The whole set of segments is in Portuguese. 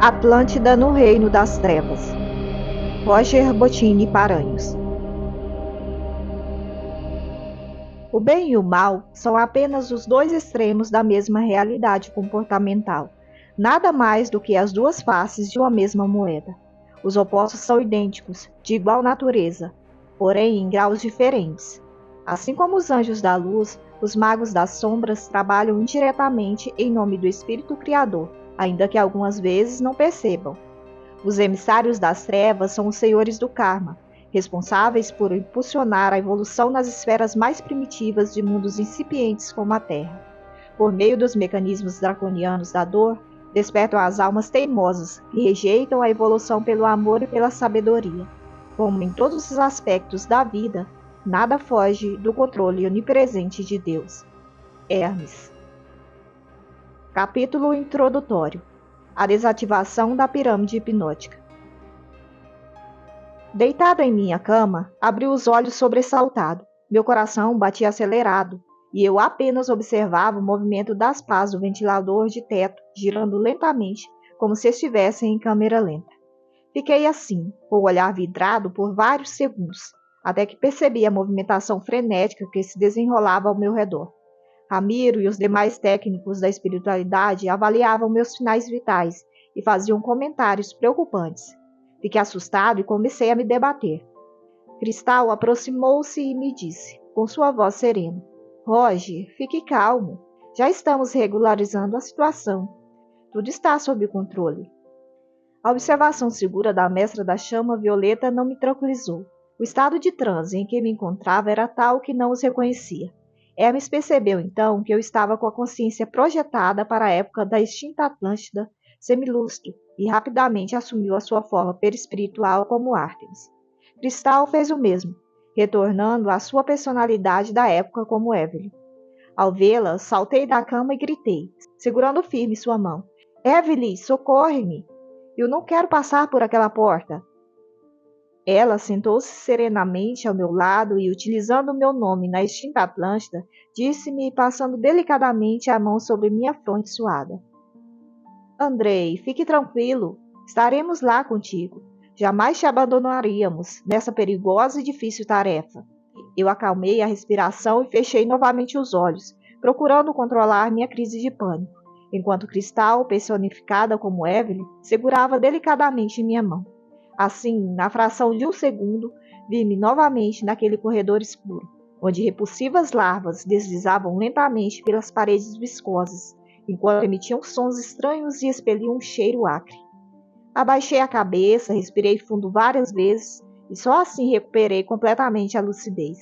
Atlântida no Reino das Trevas. Roger Bottini Paranhos. O bem e o mal são apenas os dois extremos da mesma realidade comportamental, nada mais do que as duas faces de uma mesma moeda. Os opostos são idênticos, de igual natureza, porém em graus diferentes. Assim como os anjos da luz, os magos das sombras trabalham indiretamente em nome do Espírito Criador, ainda que algumas vezes não percebam. Os emissários das trevas são os senhores do karma, responsáveis por impulsionar a evolução nas esferas mais primitivas de mundos incipientes como a Terra. Por meio dos mecanismos draconianos da dor, despertam as almas teimosas, que rejeitam a evolução pelo amor e pela sabedoria. Como em todos os aspectos da vida, nada foge do controle onipresente de Deus. Hermes. Capítulo introdutório. A desativação da pirâmide hipnótica. Deitado em minha cama, abri os olhos sobressaltado. Meu coração batia acelerado, e eu apenas observava o movimento das pás do ventilador de teto, girando lentamente, como se estivesse em câmera lenta. Fiquei assim, com o olhar vidrado por vários segundos, até que percebi a movimentação frenética que se desenrolava ao meu redor. Ramiro e os demais técnicos da espiritualidade avaliavam meus sinais vitais e faziam comentários preocupantes. Fiquei assustado e comecei a me debater. Cristal aproximou-se e me disse, com sua voz serena: Roger, fique calmo. Já estamos regularizando a situação. Tudo está sob controle. A observação segura da mestra da chama violeta não me tranquilizou. O estado de transe em que me encontrava era tal que não os reconhecia. Hermes percebeu então que eu estava com a consciência projetada para a época da extinta Atlântida semilúcido e rapidamente assumiu a sua forma perispiritual como Ártemis. Cristal fez o mesmo, retornando à sua personalidade da época como Evelyn. Ao vê-la, saltei da cama e gritei, segurando firme sua mão: Evelyn, socorre-me! Eu não quero passar por aquela porta. Ela sentou-se serenamente ao meu lado e, utilizando o meu nome na extinta Atlântida, disse-me, passando delicadamente a mão sobre minha fronte suada: Andrei, fique tranquilo, estaremos lá contigo. Jamais te abandonaríamos nessa perigosa e difícil tarefa. Eu acalmei a respiração e fechei novamente os olhos, procurando controlar minha crise de pânico, enquanto Cristal, personificada como Evelyn, segurava delicadamente minha mão. Assim, na fração de um segundo, vi-me novamente naquele corredor escuro, onde repulsivas larvas deslizavam lentamente pelas paredes viscosas, enquanto emitiam sons estranhos e expeliam um cheiro acre. Abaixei a cabeça, respirei fundo várias vezes e só assim recuperei completamente a lucidez.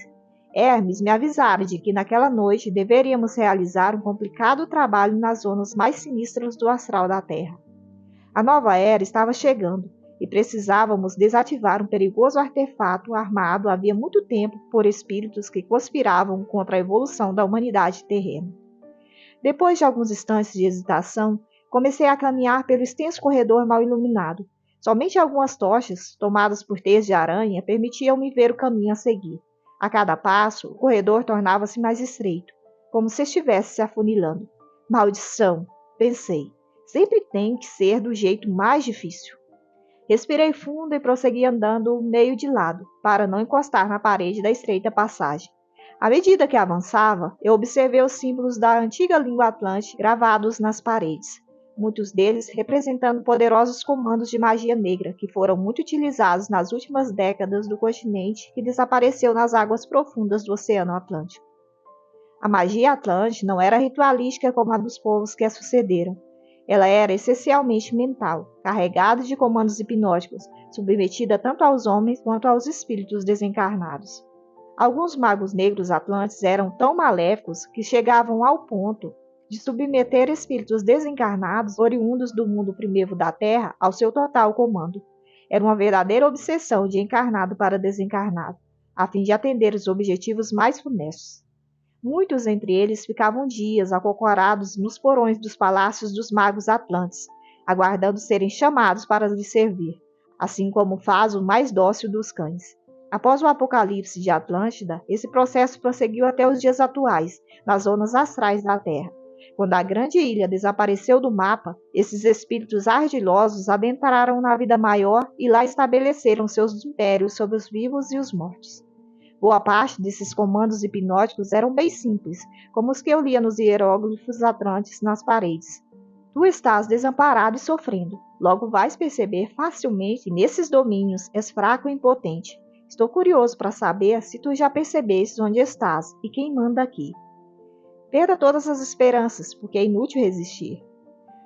Hermes me avisara de que naquela noite deveríamos realizar um complicado trabalho nas zonas mais sinistras do astral da Terra. A nova era estava chegando e precisávamos desativar um perigoso artefato armado havia muito tempo por espíritos que conspiravam contra a evolução da humanidade terrena. Depois de alguns instantes de hesitação, comecei a caminhar pelo extenso corredor mal iluminado. Somente algumas tochas, tomadas por teias de aranha, permitiam-me ver o caminho a seguir. A cada passo, o corredor tornava-se mais estreito, como se estivesse se afunilando. Maldição, pensei. Sempre tem que ser do jeito mais difícil. Respirei fundo e prossegui andando meio de lado, para não encostar na parede da estreita passagem. À medida que avançava, eu observei os símbolos da antiga língua atlântica gravados nas paredes, muitos deles representando poderosos comandos de magia negra que foram muito utilizados nas últimas décadas do continente que desapareceu nas águas profundas do Oceano Atlântico. A magia atlântica não era ritualística como a dos povos que a sucederam. Ela era essencialmente mental, carregada de comandos hipnóticos, submetida tanto aos homens quanto aos espíritos desencarnados. Alguns magos negros atlantes eram tão maléficos que chegavam ao ponto de submeter espíritos desencarnados oriundos do mundo primevo da Terra ao seu total comando. Era uma verdadeira obsessão de encarnado para desencarnado, a fim de atender os objetivos mais funestos. Muitos entre eles ficavam dias acocorados nos porões dos palácios dos magos atlantes, aguardando serem chamados para lhe servir, assim como faz o mais dócil dos cães. Após o apocalipse de Atlântida, esse processo prosseguiu até os dias atuais, nas zonas astrais da Terra. Quando a grande ilha desapareceu do mapa, esses espíritos ardilosos adentraram na vida maior e lá estabeleceram seus impérios sobre os vivos e os mortos. Boa parte desses comandos hipnóticos eram bem simples, como os que eu lia nos hieróglifos atlantes nas paredes. Tu estás desamparado e sofrendo. Logo vais perceber facilmente que nesses domínios és fraco e impotente. Estou curioso para saber se tu já percebestes onde estás e quem manda aqui. Perda todas as esperanças, porque é inútil resistir.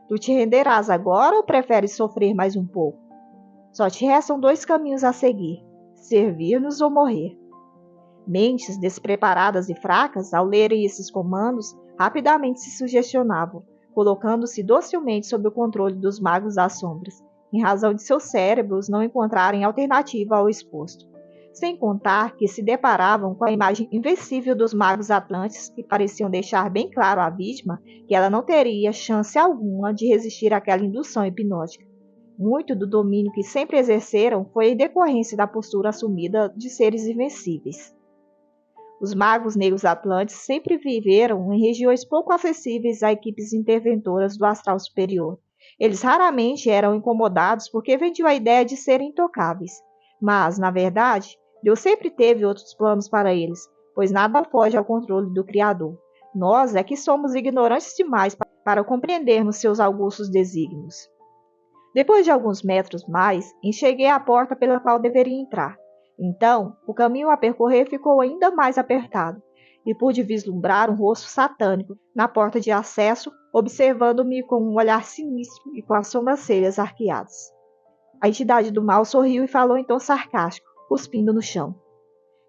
Tu te renderás agora ou preferes sofrer mais um pouco? Só te restam 2 caminhos a seguir: servir-nos ou morrer. Mentes despreparadas e fracas, ao lerem esses comandos, rapidamente se sugestionavam, colocando-se docilmente sob o controle dos magos das sombras, em razão de seus cérebros não encontrarem alternativa ao exposto. Sem contar que se deparavam com a imagem invencível dos magos atlantes que pareciam deixar bem claro à vítima que ela não teria chance alguma de resistir àquela indução hipnótica. Muito do domínio que sempre exerceram foi em decorrência da postura assumida de seres invencíveis. Os magos negros atlantes sempre viveram em regiões pouco acessíveis a equipes interventoras do astral superior. Eles raramente eram incomodados porque vendiam a ideia de serem intocáveis. Mas, na verdade, Deus sempre teve outros planos para eles, pois nada foge ao controle do Criador. Nós é que somos ignorantes demais para compreendermos seus augustos desígnios. Depois de alguns metros mais, enxerguei a porta pela qual deveria entrar. Então, o caminho a percorrer ficou ainda mais apertado, e pude vislumbrar um rosto satânico na porta de acesso, observando-me com um olhar sinistro e com as sobrancelhas arqueadas. A entidade do mal sorriu e falou em tom sarcástico, cuspindo no chão.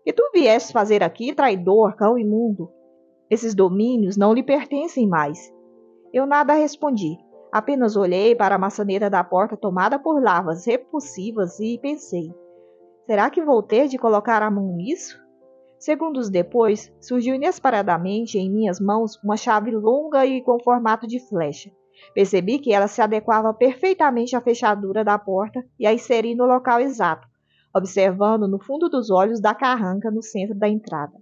Que tu viestes fazer aqui, traidor, cão imundo? Esses domínios não lhe pertencem mais. Eu nada respondi, apenas olhei para a maçaneta da porta tomada por larvas repulsivas e pensei, será que vou ter de colocar a mão nisso? Segundos depois, surgiu inesperadamente em minhas mãos uma chave longa e com formato de flecha. Percebi que ela se adequava perfeitamente à fechadura da porta e a inseri no local exato, observando no fundo dos olhos da carranca no centro da entrada.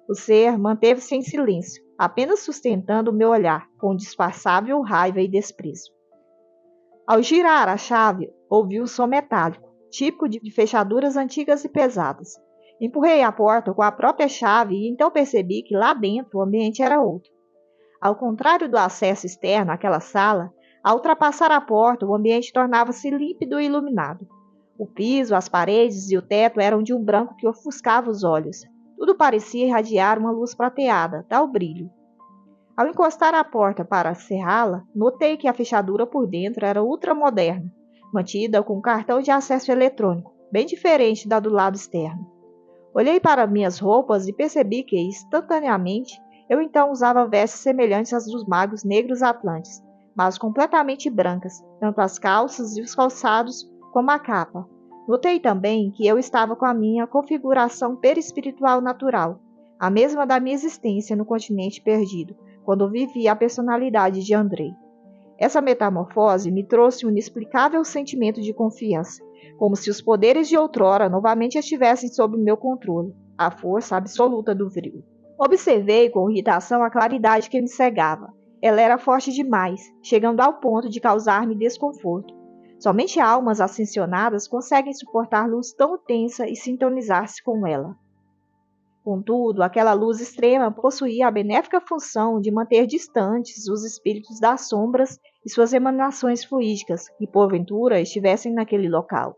O ser manteve-se em silêncio, apenas sustentando o meu olhar, com disfarçável raiva e desprezo. Ao girar a chave, ouvi um som metálico, típico de fechaduras antigas e pesadas. Empurrei a porta com a própria chave e então percebi que lá dentro o ambiente era outro. Ao contrário do acesso externo àquela sala, ao ultrapassar a porta, o ambiente tornava-se límpido e iluminado. O piso, as paredes e o teto eram de um branco que ofuscava os olhos. Tudo parecia irradiar uma luz prateada, tal brilho. Ao encostar a porta para cerrá-la, notei que a fechadura por dentro era ultramoderna, mantida com um cartão de acesso eletrônico, bem diferente da do lado externo. Olhei para minhas roupas e percebi que, instantaneamente, eu então usava vestes semelhantes às dos magos negros atlantes, mas completamente brancas, tanto as calças e os calçados como a capa. Notei também que eu estava com a minha configuração perispiritual natural, a mesma da minha existência no continente perdido, quando vivia a personalidade de Andrei. Essa metamorfose me trouxe um inexplicável sentimento de confiança, como se os poderes de outrora novamente estivessem sob meu controle, a força absoluta do vril. Observei com irritação a claridade que me cegava. Ela era forte demais, chegando ao ponto de causar-me desconforto. Somente almas ascensionadas conseguem suportar luz tão intensa e sintonizar-se com ela. Contudo, aquela luz extrema possuía a benéfica função de manter distantes os espíritos das sombras e suas emanações fluídicas, que porventura estivessem naquele local.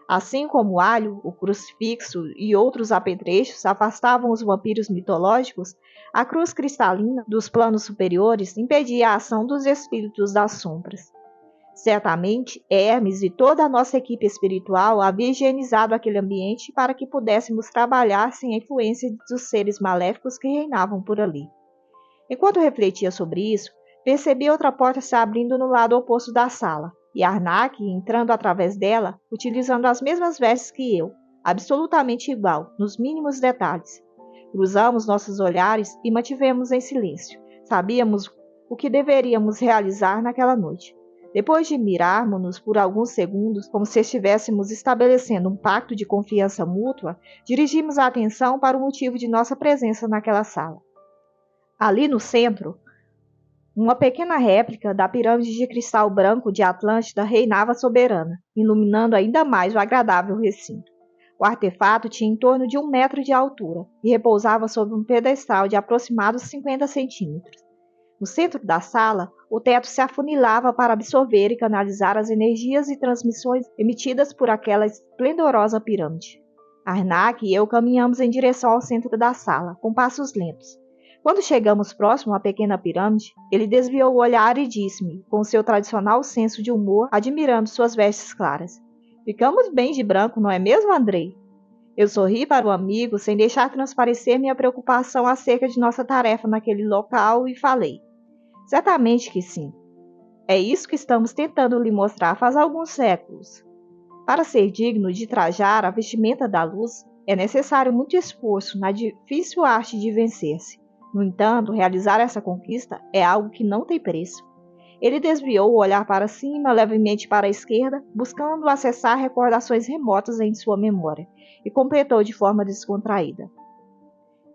Assim como o alho, o crucifixo e outros apetrechos afastavam os vampiros mitológicos, a cruz cristalina dos planos superiores impedia a ação dos espíritos das sombras. Certamente, Hermes e toda a nossa equipe espiritual havia higienizado aquele ambiente para que pudéssemos trabalhar sem a influência dos seres maléficos que reinavam por ali. Enquanto refletia sobre isso, percebi outra porta se abrindo no lado oposto da sala, e Arnak entrando através dela, utilizando as mesmas vestes que eu, absolutamente igual, nos mínimos detalhes. Cruzamos nossos olhares e mantivemos em silêncio. Sabíamos o que deveríamos realizar naquela noite. Depois de mirarmos-nos por alguns segundos, como se estivéssemos estabelecendo um pacto de confiança mútua, dirigimos a atenção para o motivo de nossa presença naquela sala. Ali no centro, Uma pequena réplica da pirâmide de cristal branco de Atlântida reinava soberana, iluminando ainda mais o agradável recinto. O artefato tinha em torno de 1 metro de altura e repousava sobre um pedestal de aproximados 50 centímetros. No centro da sala, o teto se afunilava para absorver e canalizar as energias e transmissões emitidas por aquela esplendorosa pirâmide. Arnak e eu caminhamos em direção ao centro da sala, com passos lentos. Quando chegamos próximo à pequena pirâmide, ele desviou o olhar e disse-me, com seu tradicional senso de humor, admirando suas vestes claras: "Ficamos bem de branco, não é mesmo, Andrei?" Eu sorri para o amigo, sem deixar transparecer minha preocupação acerca de nossa tarefa naquele local, e falei: "Certamente que sim. É isso que estamos tentando lhe mostrar faz alguns séculos. Para ser digno de trajar a vestimenta da luz, é necessário muito esforço na difícil arte de vencer-se. No entanto, realizar essa conquista é algo que não tem preço." Ele desviou o olhar para cima, levemente para a esquerda, buscando acessar recordações remotas em sua memória, e completou de forma descontraída: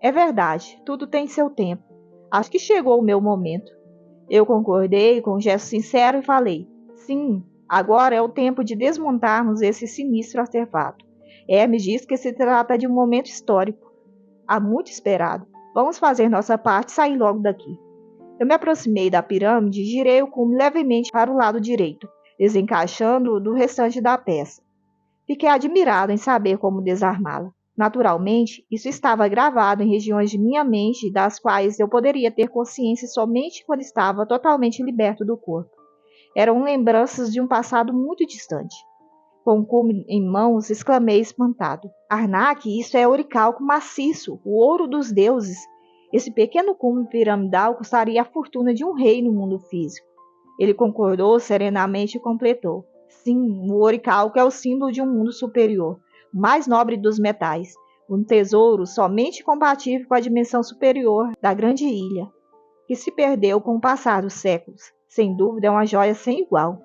"É verdade, tudo tem seu tempo. Acho que chegou o meu momento." Eu concordei com um gesto sincero e falei: "Sim, agora é o tempo de desmontarmos esse sinistro artefato. Me diz que se trata de um momento histórico, há muito esperado. Vamos fazer nossa parte e sair logo daqui." Eu me aproximei da pirâmide e girei o cume levemente para o lado direito, desencaixando-o do restante da peça. Fiquei admirado em saber como desarmá-la. Naturalmente, isso estava gravado em regiões de minha mente das quais eu poderia ter consciência somente quando estava totalmente liberto do corpo. Eram lembranças de um passado muito distante. Com o cume em mãos, exclamei espantado: "Arnak, isso é oricalco maciço, o ouro dos deuses. Esse pequeno cume piramidal custaria a fortuna de um rei no mundo físico." Ele concordou serenamente e completou: "Sim, o oricalco é o símbolo de um mundo superior, o mais nobre dos metais, um tesouro somente compatível com a dimensão superior da grande ilha, que se perdeu com o passar dos séculos. Sem dúvida, é uma joia sem igual."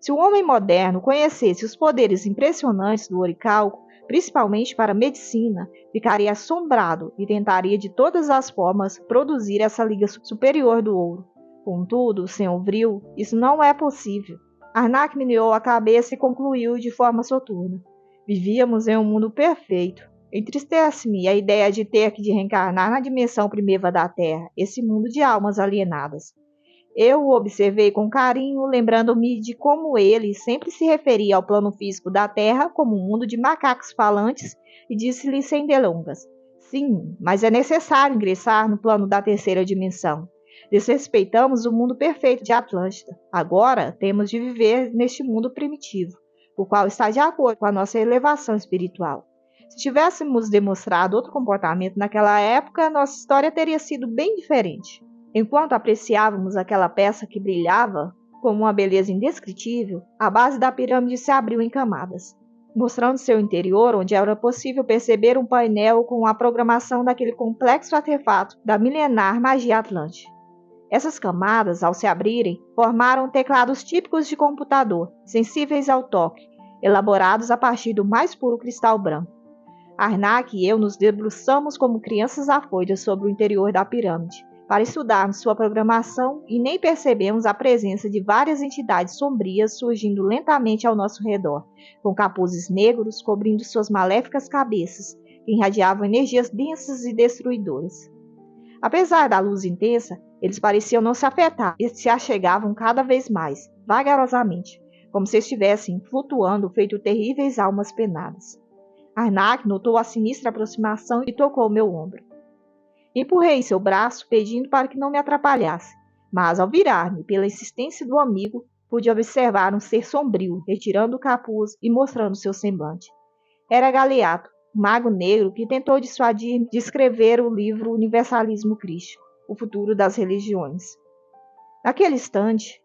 Se o homem moderno conhecesse os poderes impressionantes do oricalco, principalmente para a medicina, ficaria assombrado e tentaria de todas as formas produzir essa liga superior do ouro. Contudo, Sr. Vril, isso não é possível. Arnak meneou a cabeça e concluiu de forma soturna: "Vivíamos em um mundo perfeito. Entristece-me a ideia de ter que reencarnar na dimensão primitiva da Terra, esse mundo de almas alienadas." Eu o observei com carinho, lembrando-me de como ele sempre se referia ao plano físico da Terra como um mundo de macacos falantes, e disse-lhe sem delongas: "Sim, mas é necessário ingressar no plano da terceira dimensão. Desrespeitamos o mundo perfeito de Atlântida. Agora temos de viver neste mundo primitivo, o qual está de acordo com a nossa elevação espiritual. Se tivéssemos demonstrado outro comportamento naquela época, nossa história teria sido bem diferente." Enquanto apreciávamos aquela peça que brilhava com uma beleza indescritível, a base da pirâmide se abriu em camadas, mostrando seu interior, onde era possível perceber um painel com a programação daquele complexo artefato da milenar magia atlântica. Essas camadas, ao se abrirem, formaram teclados típicos de computador, sensíveis ao toque, elaborados a partir do mais puro cristal branco. Arnak e eu nos debruçamos como crianças afoitas sobre o interior da pirâmide, para estudarmos sua programação, e nem percebemos a presença de várias entidades sombrias surgindo lentamente ao nosso redor, com capuzes negros cobrindo suas maléficas cabeças, que irradiavam energias densas e destruidoras. Apesar da luz intensa, eles pareciam não se afetar e se achegavam cada vez mais, vagarosamente, como se estivessem flutuando feito terríveis almas penadas. Arnak notou a sinistra aproximação e tocou meu ombro. Empurrei seu braço, pedindo para que não me atrapalhasse, mas ao virar-me pela insistência do amigo, pude observar um ser sombrio, retirando o capuz e mostrando seu semblante. Era Galeato, um mago negro que tentou dissuadir-me de escrever o livro Universalismo Crístico, o futuro das religiões. Naquele instante,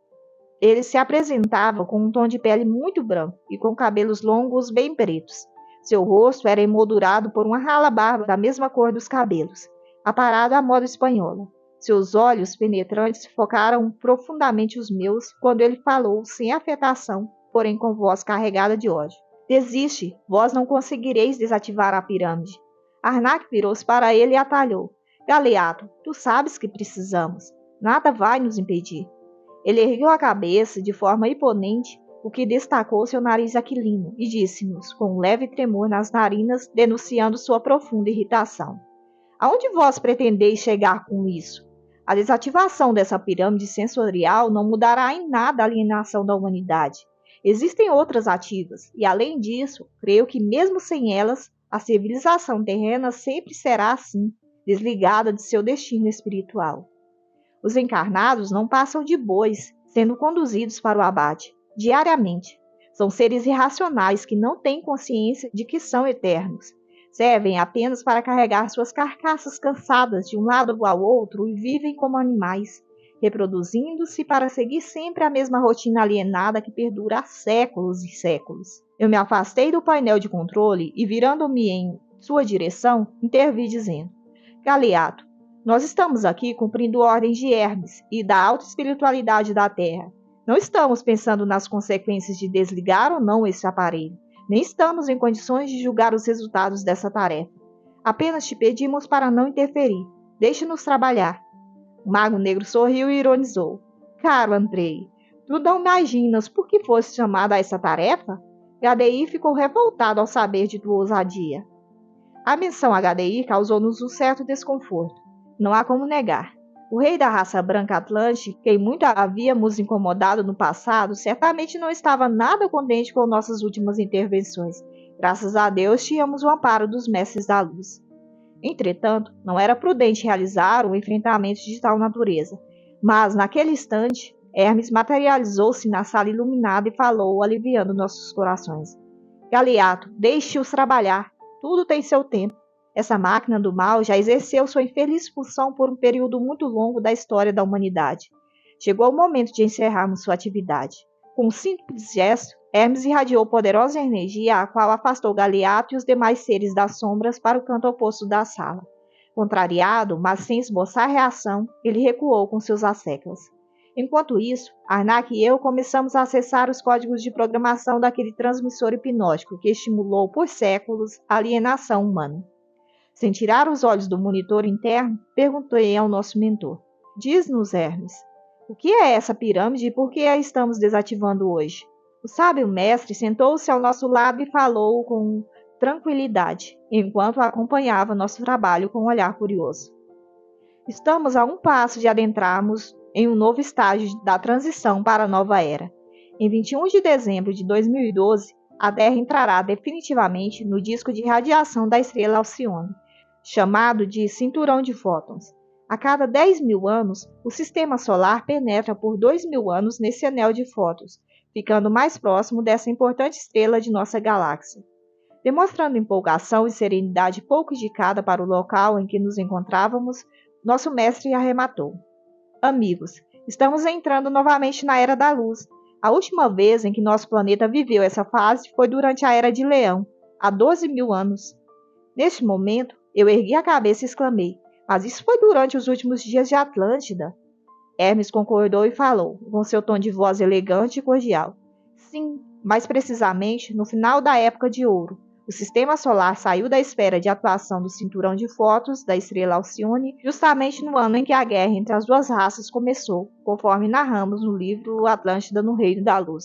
ele se apresentava com um tom de pele muito branco e com cabelos longos bem pretos. Seu rosto era emoldurado por uma rala barba da mesma cor dos cabelos, aparado à moda espanhola. Seus olhos penetrantes focaram profundamente os meus quando ele falou, sem afetação, porém com voz carregada de ódio: "Desiste, vós não conseguireis desativar a pirâmide." Arnak virou-se para ele e atalhou: "Galeato, tu sabes que precisamos. Nada vai nos impedir. Ele ergueu a cabeça de forma imponente, o que destacou seu nariz aquilino, e disse-nos, com um leve tremor nas narinas, denunciando sua profunda irritação: aonde vós pretendeis chegar com isso? A desativação dessa pirâmide sensorial não mudará em nada a alienação da humanidade. Existem outras ativas, e além disso, creio que mesmo sem elas, a civilização terrena sempre será assim, desligada de seu destino espiritual. Os encarnados não passam de bois, sendo conduzidos para o abate, diariamente. São seres irracionais que não têm consciência de que são eternos. Servem apenas para carregar suas carcaças cansadas de um lado ao outro e vivem como animais, reproduzindo-se para seguir sempre a mesma rotina alienada que perdura há séculos e séculos. Eu me afastei do painel de controle e, virando-me em sua direção, intervi dizendo: Galeato, nós estamos aqui cumprindo ordens de Hermes e da alta espiritualidade da Terra. Não estamos pensando nas consequências de desligar ou não esse aparelho. Nem estamos em condições de julgar os resultados dessa tarefa. Apenas te pedimos para não interferir. Deixe-nos trabalhar. O Mago Negro sorriu e ironizou. Caro Andrei, tu não imaginas por que foste chamado a essa tarefa? HDI ficou revoltado ao saber de tua ousadia. A menção HDI causou-nos um certo desconforto. Não há como negar. O rei da raça branca Atlante, quem muito havíamos incomodado no passado, certamente não estava nada contente com nossas últimas intervenções. Graças a Deus tínhamos o amparo dos mestres da luz. Entretanto, não era prudente realizar um enfrentamento de tal natureza. Mas, naquele instante, Hermes materializou-se na sala iluminada e falou, aliviando nossos corações. Galeato, deixe-os trabalhar. Tudo tem seu tempo. Essa máquina do mal já exerceu sua infeliz função por um período muito longo da história da humanidade. Chegou o momento de encerrarmos sua atividade. Com um simples gesto, Hermes irradiou poderosa energia, a qual afastou Galeato e os demais seres das sombras para o canto oposto da sala. Contrariado, mas sem esboçar reação, ele recuou com seus asseclas. Enquanto isso, Arnak e eu começamos a acessar os códigos de programação daquele transmissor hipnótico que estimulou por séculos a alienação humana. Sem tirar os olhos do monitor interno, perguntei ao nosso mentor. Diz-nos, Hermes, o que é essa pirâmide e por que a estamos desativando hoje? O sábio mestre sentou-se ao nosso lado e falou com tranquilidade, enquanto acompanhava nosso trabalho com um olhar curioso. Estamos a um passo de adentrarmos em um novo estágio da transição para a nova era. Em 21 de dezembro de 2012, a Terra entrará definitivamente no disco de radiação da estrela Alcione, chamado de cinturão de fótons. A cada 10.000 anos, o sistema solar penetra por 2.000 anos nesse anel de fótons, ficando mais próximo dessa importante estrela de nossa galáxia. Demonstrando empolgação e serenidade pouco indicada para o local em que nos encontrávamos, nosso mestre arrematou. Amigos, estamos entrando novamente na Era da Luz. A última vez em que nosso planeta viveu essa fase foi durante a Era de Leão, há 12.000 anos. Neste momento, eu ergui a cabeça e exclamei, mas isso foi durante os últimos dias de Atlântida. Hermes concordou e falou, com seu tom de voz elegante e cordial. Sim, mais precisamente no final da Época de Ouro. O sistema solar saiu da esfera de atuação do cinturão de fótons da estrela Alcione justamente no ano em que a guerra entre as duas raças começou, conforme narramos no livro Atlântida no Reino da Luz.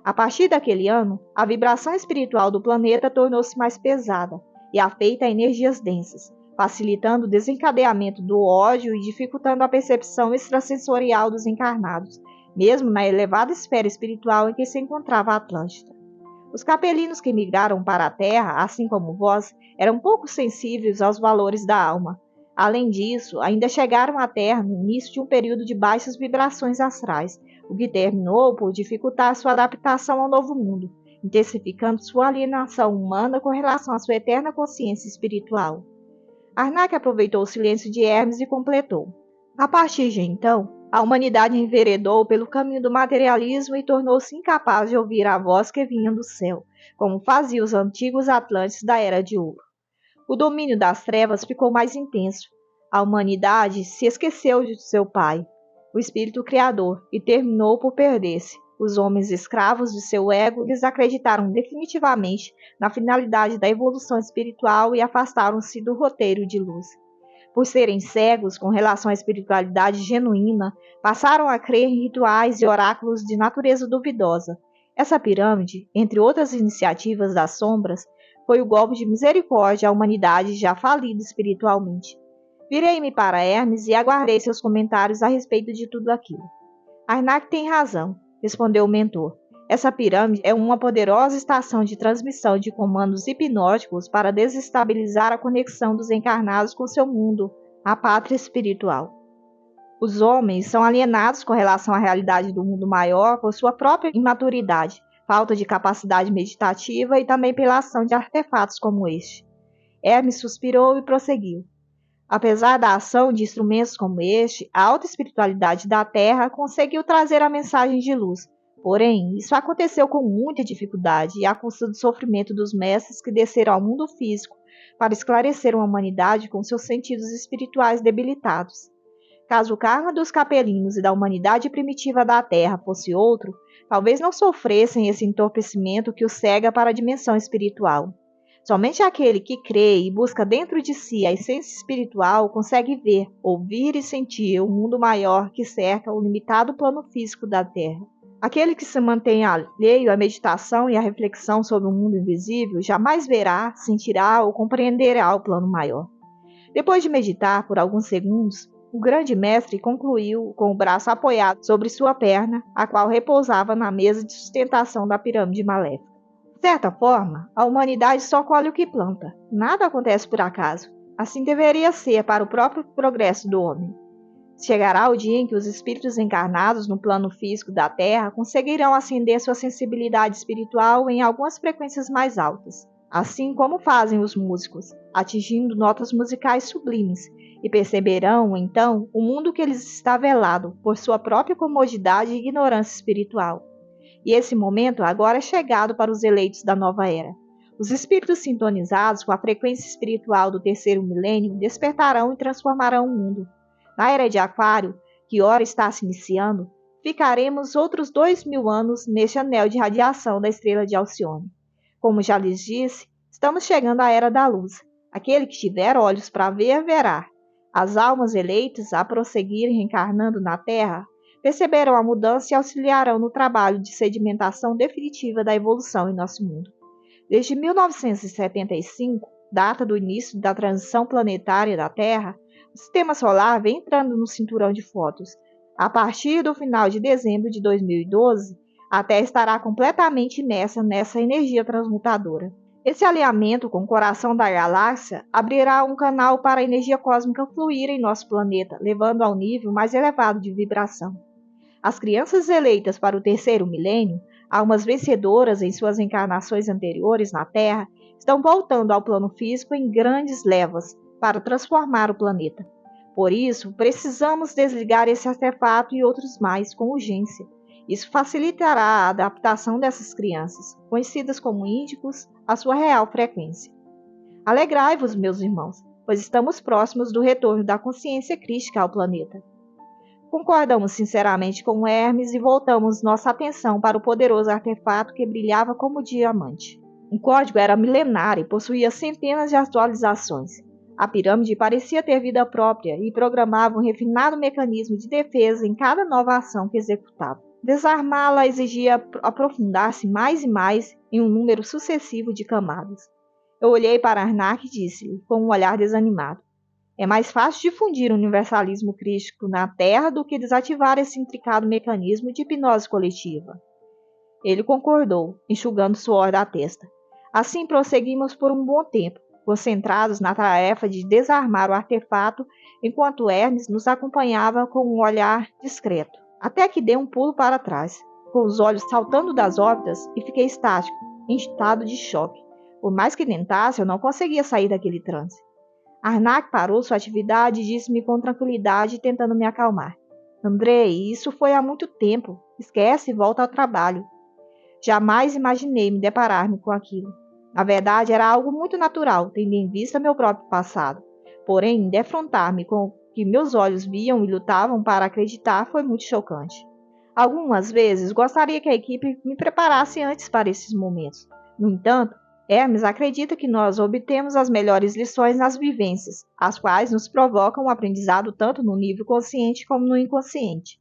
A partir daquele ano, a vibração espiritual do planeta tornou-se mais pesada e afeita a energias densas, facilitando o desencadeamento do ódio e dificultando a percepção extrasensorial dos encarnados, mesmo na elevada esfera espiritual em que se encontrava a Atlântida. Os capelinos que migraram para a Terra, assim como vós, eram pouco sensíveis aos valores da alma. Além disso, ainda chegaram à Terra no início de um período de baixas vibrações astrais, o que terminou por dificultar sua adaptação ao novo mundo, intensificando sua alienação humana com relação à sua eterna consciência espiritual. Arnak aproveitou o silêncio de Hermes e completou. A partir de então, a humanidade enveredou pelo caminho do materialismo e tornou-se incapaz de ouvir a voz que vinha do céu, como faziam os antigos Atlantes da Era de Ouro. O domínio das trevas ficou mais intenso. A humanidade se esqueceu de seu pai, o espírito criador, e terminou por perder-se. Os homens escravos de seu ego desacreditaram definitivamente na finalidade da evolução espiritual e afastaram-se do roteiro de luz. Por serem cegos com relação à espiritualidade genuína, passaram a crer em rituais e oráculos de natureza duvidosa. Essa pirâmide, entre outras iniciativas das sombras, foi o golpe de misericórdia à humanidade já falida espiritualmente. Virei-me para Hermes e aguardei seus comentários a respeito de tudo aquilo. Arnak tem razão, respondeu o mentor. Essa pirâmide é uma poderosa estação de transmissão de comandos hipnóticos para desestabilizar a conexão dos encarnados com seu mundo, a pátria espiritual. Os homens são alienados com relação à realidade do mundo maior por sua própria imaturidade, falta de capacidade meditativa e também pela ação de artefatos como este. Hermes suspirou e prosseguiu. Apesar da ação de instrumentos como este, a alta espiritualidade da Terra conseguiu trazer a mensagem de luz. Porém, isso aconteceu com muita dificuldade e à custa do sofrimento dos mestres que desceram ao mundo físico para esclarecer uma humanidade com seus sentidos espirituais debilitados. Caso o karma dos capelinos e da humanidade primitiva da Terra fosse outro, talvez não sofressem esse entorpecimento que os cega para a dimensão espiritual. Somente aquele que crê e busca dentro de si a essência espiritual consegue ver, ouvir e sentir o mundo maior que cerca o limitado plano físico da Terra. Aquele que se mantém alheio à meditação e à reflexão sobre o mundo invisível jamais verá, sentirá ou compreenderá o plano maior. Depois de meditar por alguns segundos, o grande mestre concluiu com o braço apoiado sobre sua perna, a qual repousava na mesa de sustentação da pirâmide maléfica. De certa forma, a humanidade só colhe o que planta. Nada acontece por acaso. Assim deveria ser para o próprio progresso do homem. Chegará o dia em que os espíritos encarnados no plano físico da Terra conseguirão acender sua sensibilidade espiritual em algumas frequências mais altas, assim como fazem os músicos, atingindo notas musicais sublimes, e perceberão, então, o mundo que lhes está velado por sua própria comodidade e ignorância espiritual. E esse momento agora é chegado para os eleitos da nova era. Os espíritos sintonizados com a frequência espiritual do terceiro milênio despertarão e transformarão o mundo. Na era de Aquário, que ora está se iniciando, ficaremos outros 2000 anos neste anel de radiação da estrela de Alcione. Como já lhes disse, estamos chegando à era da luz. Aquele que tiver olhos para ver, verá. As almas eleitas, a prosseguir reencarnando na Terra, perceberão a mudança e auxiliarão no trabalho de sedimentação definitiva da evolução em nosso mundo. Desde 1975, data do início da transição planetária da Terra, o Sistema Solar vem entrando no cinturão de Fótons. A partir do final de dezembro de 2012, a Terra estará completamente imersa nessa energia transmutadora. Esse alinhamento com o coração da galáxia abrirá um canal para a energia cósmica fluir em nosso planeta, levando ao nível mais elevado de vibração. As crianças eleitas para o terceiro milênio, almas vencedoras em suas encarnações anteriores na Terra, estão voltando ao plano físico em grandes levas para transformar o planeta. Por isso, precisamos desligar esse artefato e outros mais com urgência. Isso facilitará a adaptação dessas crianças, conhecidas como índicos, à sua real frequência. Alegrai-vos, meus irmãos, pois estamos próximos do retorno da consciência crística ao planeta. Concordamos sinceramente com Hermes e voltamos nossa atenção para o poderoso artefato que brilhava como diamante. O código era milenar e possuía centenas de atualizações. A pirâmide parecia ter vida própria e programava um refinado mecanismo de defesa em cada nova ação que executava. Desarmá-la exigia aprofundar-se mais e mais em um número sucessivo de camadas. Eu olhei para Arnak e disse-lhe, com um olhar desanimado: é mais fácil difundir o universalismo crístico na Terra do que desativar esse intricado mecanismo de hipnose coletiva. Ele concordou, enxugando suor da testa. Assim prosseguimos por um bom tempo, concentrados na tarefa de desarmar o artefato, enquanto Hermes nos acompanhava com um olhar discreto. Até que dei um pulo para trás, com os olhos saltando das órbitas, e fiquei estático, em estado de choque. Por mais que tentasse, eu não conseguia sair daquele transe. Arnak parou sua atividade e disse-me com tranquilidade, tentando me acalmar: Andrei, isso foi há muito tempo. Esquece e volta ao trabalho. Jamais imaginei me deparar-me com aquilo. Na verdade, era algo muito natural, tendo em vista meu próprio passado. Porém, defrontar-me com o que meus olhos viam e lutavam para acreditar foi muito chocante. Algumas vezes gostaria que a equipe me preparasse antes para esses momentos. No entanto, Hermes acredita que nós obtemos as melhores lições nas vivências, as quais nos provocam um aprendizado tanto no nível consciente como no inconsciente.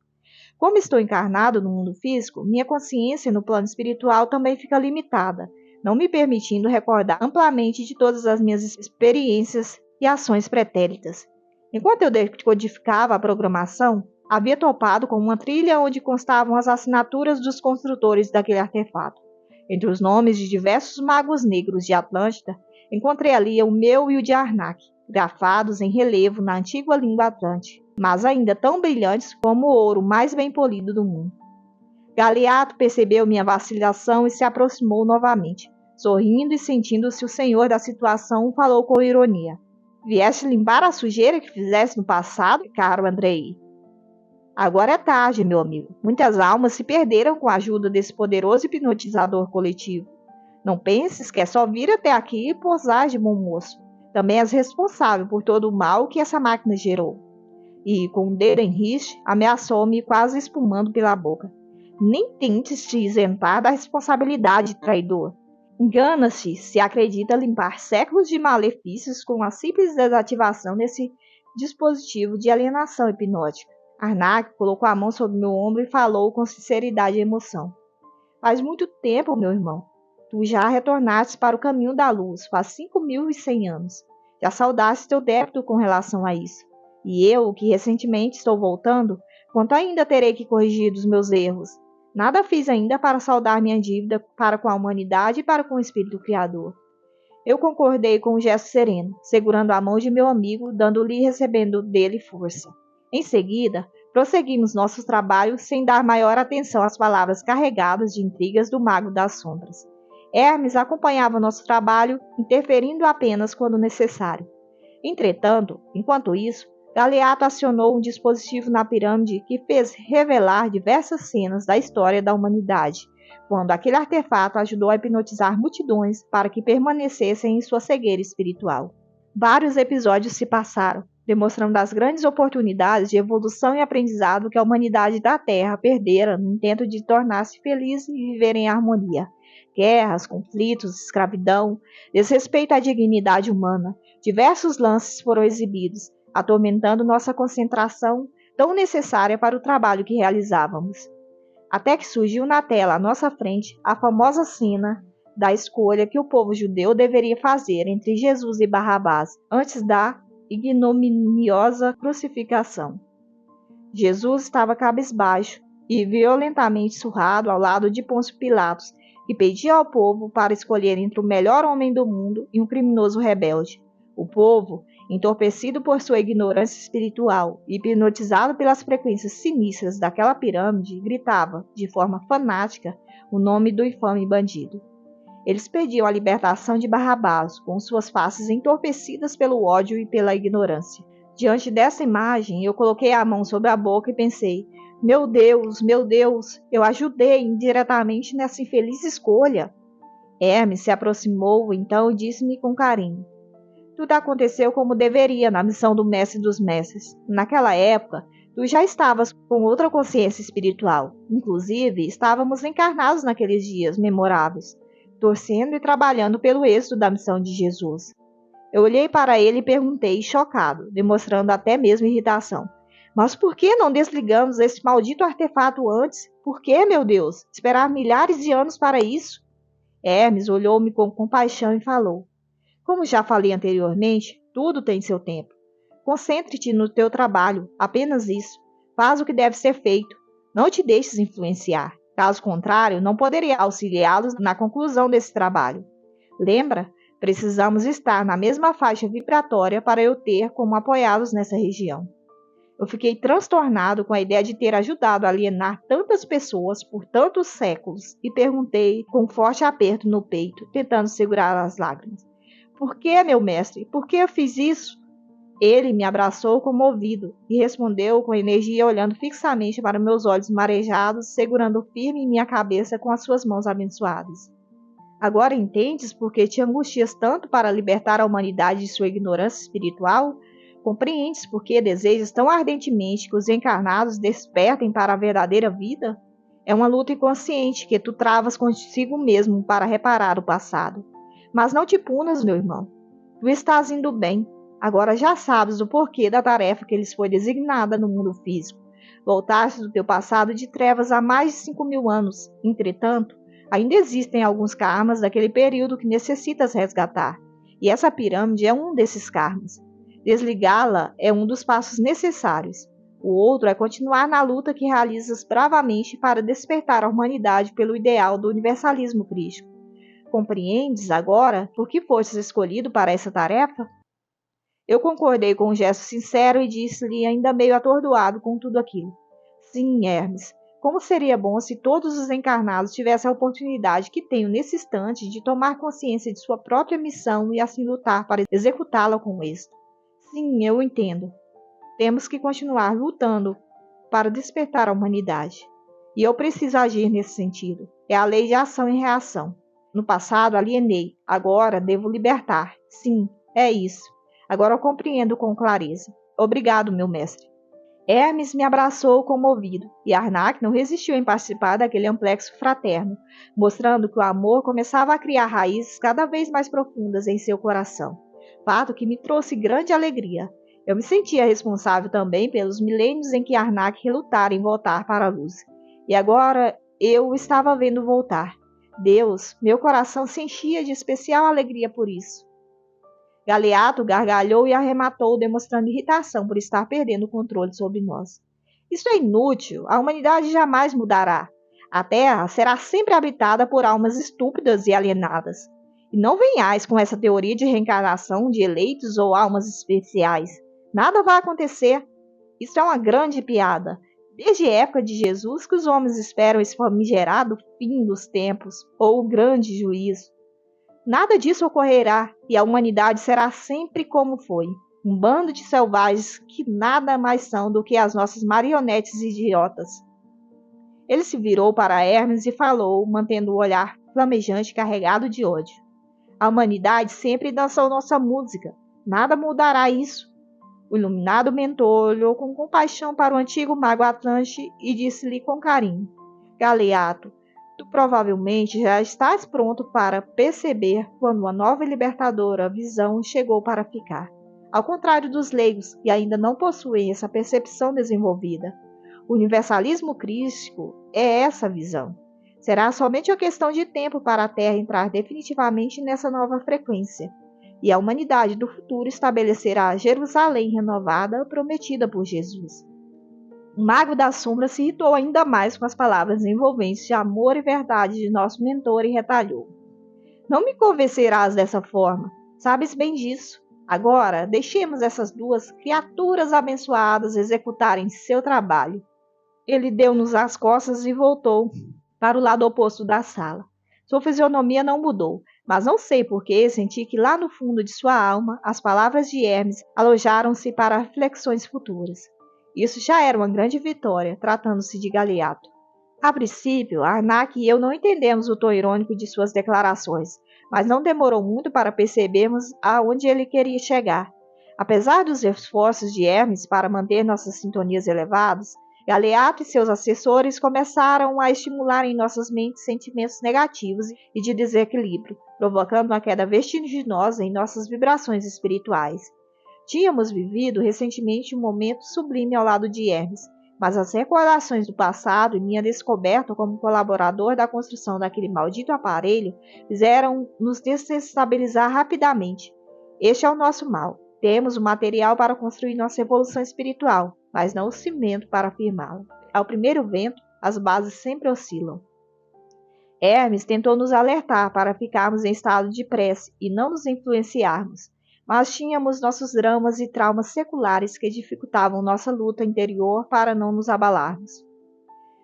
Como estou encarnado no mundo físico, minha consciência no plano espiritual também fica limitada, não me permitindo recordar amplamente de todas as minhas experiências e ações pretéritas. Enquanto eu decodificava a programação, havia topado com uma trilha onde constavam as assinaturas dos construtores daquele artefato. Entre os nomes de diversos magos negros de Atlântida, encontrei ali o meu e o de Arnak, grafados em relevo na antiga língua atlântica, mas ainda tão brilhantes como o ouro mais bem polido do mundo. Galeato percebeu minha vacilação e se aproximou novamente, sorrindo e sentindo-se o senhor da situação, falou com ironia. Vieste limpar a sujeira que fizeste no passado, caro Andrei? Agora é tarde, meu amigo. Muitas almas se perderam com a ajuda desse poderoso hipnotizador coletivo. Não penses que é só vir até aqui e posar de bom moço. Também és responsável por todo o mal que essa máquina gerou. E, com o dedo em riste, ameaçou-me quase espumando pela boca. Nem tentes te isentar da responsabilidade, traidor. Engana-se se acredita limpar séculos de malefícios com a simples desativação desse dispositivo de alienação hipnótica. Arnak colocou a mão sobre meu ombro e falou com sinceridade e emoção. Faz muito tempo, meu irmão. Tu já retornaste para o caminho da luz, faz 5.100 anos. Já saudaste teu débito com relação a isso. E eu, que recentemente estou voltando, quanto ainda terei que corrigir dos meus erros. Nada fiz ainda para saldar minha dívida para com a humanidade e para com o Espírito Criador. Eu concordei com um gesto sereno, segurando a mão de meu amigo, dando-lhe e recebendo dele força. Em seguida, prosseguimos nosso trabalho sem dar maior atenção às palavras carregadas de intrigas do Mago das Sombras. Hermes acompanhava nosso trabalho, interferindo apenas quando necessário. Entretanto, enquanto isso, Galeato acionou um dispositivo na pirâmide que fez revelar diversas cenas da história da humanidade, quando aquele artefato ajudou a hipnotizar multidões para que permanecessem em sua cegueira espiritual. Vários episódios se passaram, demonstrando as grandes oportunidades de evolução e aprendizado que a humanidade da Terra perdera no intento de tornar-se feliz e viver em harmonia. Guerras, conflitos, escravidão, desrespeito à dignidade humana, diversos lances foram exibidos, atormentando nossa concentração tão necessária para o trabalho que realizávamos. Até que surgiu na tela à nossa frente a famosa cena da escolha que o povo judeu deveria fazer entre Jesus e Barrabás antes da ignominiosa crucificação. Jesus estava cabisbaixo e violentamente surrado ao lado de Pôncio Pilatos, que pedia ao povo para escolher entre o melhor homem do mundo e um criminoso rebelde. O povo, entorpecido por sua ignorância espiritual e hipnotizado pelas frequências sinistras daquela pirâmide, gritava, de forma fanática, o nome do infame bandido. Eles pediam a libertação de Barrabás, com suas faces entorpecidas pelo ódio e pela ignorância. Diante dessa imagem, eu coloquei a mão sobre a boca e pensei, meu Deus, eu ajudei indiretamente nessa infeliz escolha. Hermes se aproximou então e disse-me com carinho, tudo aconteceu como deveria na missão do Mestre dos Mestres. Naquela época, tu já estavas com outra consciência espiritual. Inclusive, estávamos encarnados naqueles dias memoráveis, torcendo e trabalhando pelo êxito da missão de Jesus. Eu olhei para ele e perguntei, chocado, demonstrando até mesmo irritação. Mas por que não desligamos esse maldito artefato antes? Por que, meu Deus? Esperar milhares de anos para isso? Hermes olhou-me com compaixão e falou. Como já falei anteriormente, tudo tem seu tempo. Concentre-te no teu trabalho, apenas isso. Faz o que deve ser feito. Não te deixes influenciar. Caso contrário, não poderia auxiliá-los na conclusão desse trabalho. Lembra? Precisamos estar na mesma faixa vibratória para eu ter como apoiá-los nessa região. Eu fiquei transtornado com a ideia de ter ajudado a alienar tantas pessoas por tantos séculos e perguntei com um forte aperto no peito, tentando segurar as lágrimas. Por que, meu mestre? Por que eu fiz isso? Ele me abraçou comovido e respondeu com energia, olhando fixamente para meus olhos marejados, segurando firme em minha cabeça com as suas mãos abençoadas. Agora entendes por que te angustias tanto para libertar a humanidade de sua ignorância espiritual? Compreendes por que desejas tão ardentemente que os encarnados despertem para a verdadeira vida? É uma luta inconsciente que tu travas consigo mesmo para reparar o passado. Mas não te punas, meu irmão. Tu estás indo bem. Agora já sabes o porquê da tarefa que lhes foi designada no mundo físico. Voltaste do teu passado de trevas há mais de 5.000 anos. Entretanto, ainda existem alguns karmas daquele período que necessitas resgatar. E essa pirâmide é um desses karmas. Desligá-la é um dos passos necessários. O outro é continuar na luta que realizas bravamente para despertar a humanidade pelo ideal do universalismo crístico. Compreendes agora por que fostes escolhido para essa tarefa? Eu concordei com um gesto sincero e disse-lhe, ainda meio atordoado com tudo aquilo: Sim, Hermes, como seria bom se todos os encarnados tivessem a oportunidade que tenho nesse instante de tomar consciência de sua própria missão e assim lutar para executá-la com êxito. Sim, eu entendo. Temos que continuar lutando para despertar a humanidade. E eu preciso agir nesse sentido. É a lei de ação e reação. No passado alienei, agora devo libertar. Sim, é isso. Agora eu compreendo com clareza. Obrigado, meu mestre. Hermes me abraçou comovido, e Arnak não resistiu em participar daquele amplexo fraterno, mostrando que o amor começava a criar raízes cada vez mais profundas em seu coração. Fato que me trouxe grande alegria. Eu me sentia responsável também pelos milênios em que Arnak relutara em voltar para a luz. E agora eu o estava vendo voltar. Deus, meu coração se enchia de especial alegria por isso. Galeato gargalhou e arrematou, demonstrando irritação por estar perdendo o controle sobre nós. Isso é inútil, a humanidade jamais mudará. A Terra será sempre habitada por almas estúpidas e alienadas. E não venhais com essa teoria de reencarnação de eleitos ou almas especiais. Nada vai acontecer. Isso é uma grande piada. Desde a época de Jesus que os homens esperam esse famigerado fim dos tempos, ou o grande juízo. Nada disso ocorrerá e a humanidade será sempre como foi, um bando de selvagens que nada mais são do que as nossas marionetes idiotas. Ele se virou para Hermes e falou, mantendo o olhar flamejante carregado de ódio. A humanidade sempre dançou nossa música, nada mudará isso. O iluminado mentor olhou com compaixão para o antigo mago Atlante e disse-lhe com carinho: Galeato, tu provavelmente já estás pronto para perceber quando uma nova e libertadora visão chegou para ficar. Ao contrário dos leigos, que ainda não possuem essa percepção desenvolvida. O universalismo crístico é essa visão. Será somente uma questão de tempo para a Terra entrar definitivamente nessa nova frequência. E a humanidade do futuro estabelecerá a Jerusalém renovada prometida por Jesus. O mago da sombra se irritou ainda mais com as palavras envolventes de amor e verdade de nosso mentor e retalhou. Não me convencerás dessa forma, sabes bem disso. Agora, deixemos essas duas criaturas abençoadas executarem seu trabalho. Ele deu-nos as costas e voltou para o lado oposto da sala. Sua fisionomia não mudou, mas não sei por que senti que lá no fundo de sua alma as palavras de Hermes alojaram-se para reflexões futuras. Isso já era uma grande vitória, tratando-se de Galeato. A princípio, Arnak e eu não entendemos o tom irônico de suas declarações, mas não demorou muito para percebermos aonde ele queria chegar. Apesar dos esforços de Hermes para manter nossas sintonias elevadas, Galeato e seus assessores começaram a estimular em nossas mentes sentimentos negativos e de desequilíbrio, provocando uma queda vertiginosa em nossas vibrações espirituais. Tínhamos vivido recentemente um momento sublime ao lado de Hermes, mas as recordações do passado e minha descoberta como colaborador da construção daquele maldito aparelho fizeram-nos desestabilizar rapidamente. Este é o nosso mal. Temos o material para construir nossa evolução espiritual, mas não o cimento para firmá-la. Ao primeiro vento, as bases sempre oscilam. Hermes tentou nos alertar para ficarmos em estado de prece e não nos influenciarmos, mas tínhamos nossos dramas e traumas seculares que dificultavam nossa luta interior para não nos abalarmos.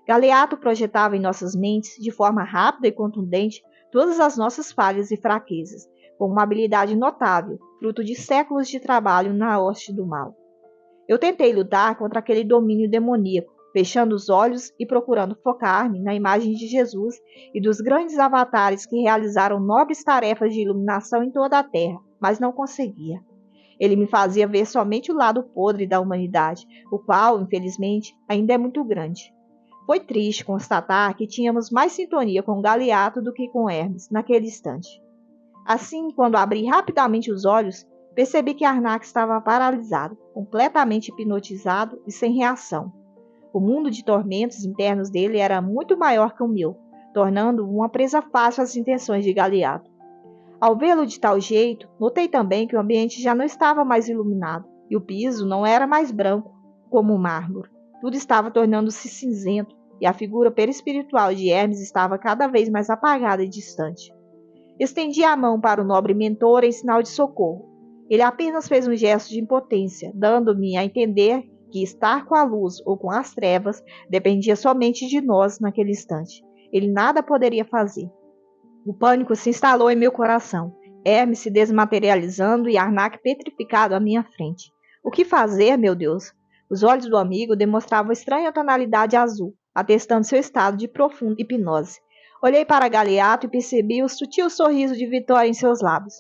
Galeato projetava em nossas mentes, de forma rápida e contundente, todas as nossas falhas e fraquezas, com uma habilidade notável, fruto de séculos de trabalho na hoste do mal. Eu tentei lutar contra aquele domínio demoníaco, fechando os olhos e procurando focar-me na imagem de Jesus e dos grandes avatares que realizaram nobres tarefas de iluminação em toda a terra, mas não conseguia. Ele me fazia ver somente o lado podre da humanidade, o qual, infelizmente, ainda é muito grande. Foi triste constatar que tínhamos mais sintonia com Galeato do que com Hermes, naquele instante. Assim, quando abri rapidamente os olhos, percebi que Arnak estava paralisado, completamente hipnotizado e sem reação. O mundo de tormentos internos dele era muito maior que o meu, tornando-o uma presa fácil às intenções de Galeato. Ao vê-lo de tal jeito, notei também que o ambiente já não estava mais iluminado, e o piso não era mais branco, como o mármore. Tudo estava tornando-se cinzento, e a figura perispiritual de Hermes estava cada vez mais apagada e distante. Estendi a mão para o nobre mentor em sinal de socorro. Ele apenas fez um gesto de impotência, dando-me a entender que estar com a luz ou com as trevas dependia somente de nós naquele instante. Ele nada poderia fazer. O pânico se instalou em meu coração, Hermes se desmaterializando e Arnak petrificado à minha frente. O que fazer, meu Deus? Os olhos do amigo demonstravam estranha tonalidade azul, atestando seu estado de profunda hipnose. Olhei para Galeato e percebi o sutil sorriso de vitória em seus lábios.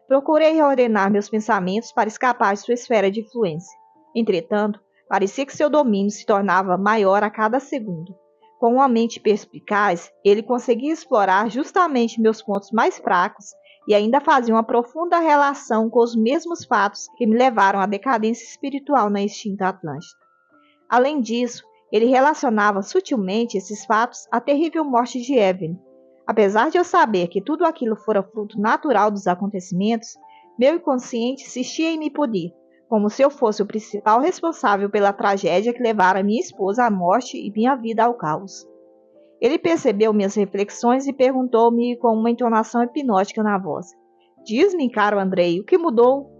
Procurei reordenar meus pensamentos para escapar de sua esfera de influência. Entretanto, parecia que seu domínio se tornava maior a cada segundo. Com uma mente perspicaz, ele conseguia explorar justamente meus pontos mais fracos e ainda fazia uma profunda relação com os mesmos fatos que me levaram à decadência espiritual na extinta Atlântida. Além disso, ele relacionava sutilmente esses fatos à terrível morte de Evelyn. Apesar de eu saber que tudo aquilo fora fruto natural dos acontecimentos, meu inconsciente insistia em me punir, como se eu fosse o principal responsável pela tragédia que levara minha esposa à morte e minha vida ao caos. Ele percebeu minhas reflexões e perguntou-me com uma entonação hipnótica na voz: Diz-me, caro Andrei, o que mudou?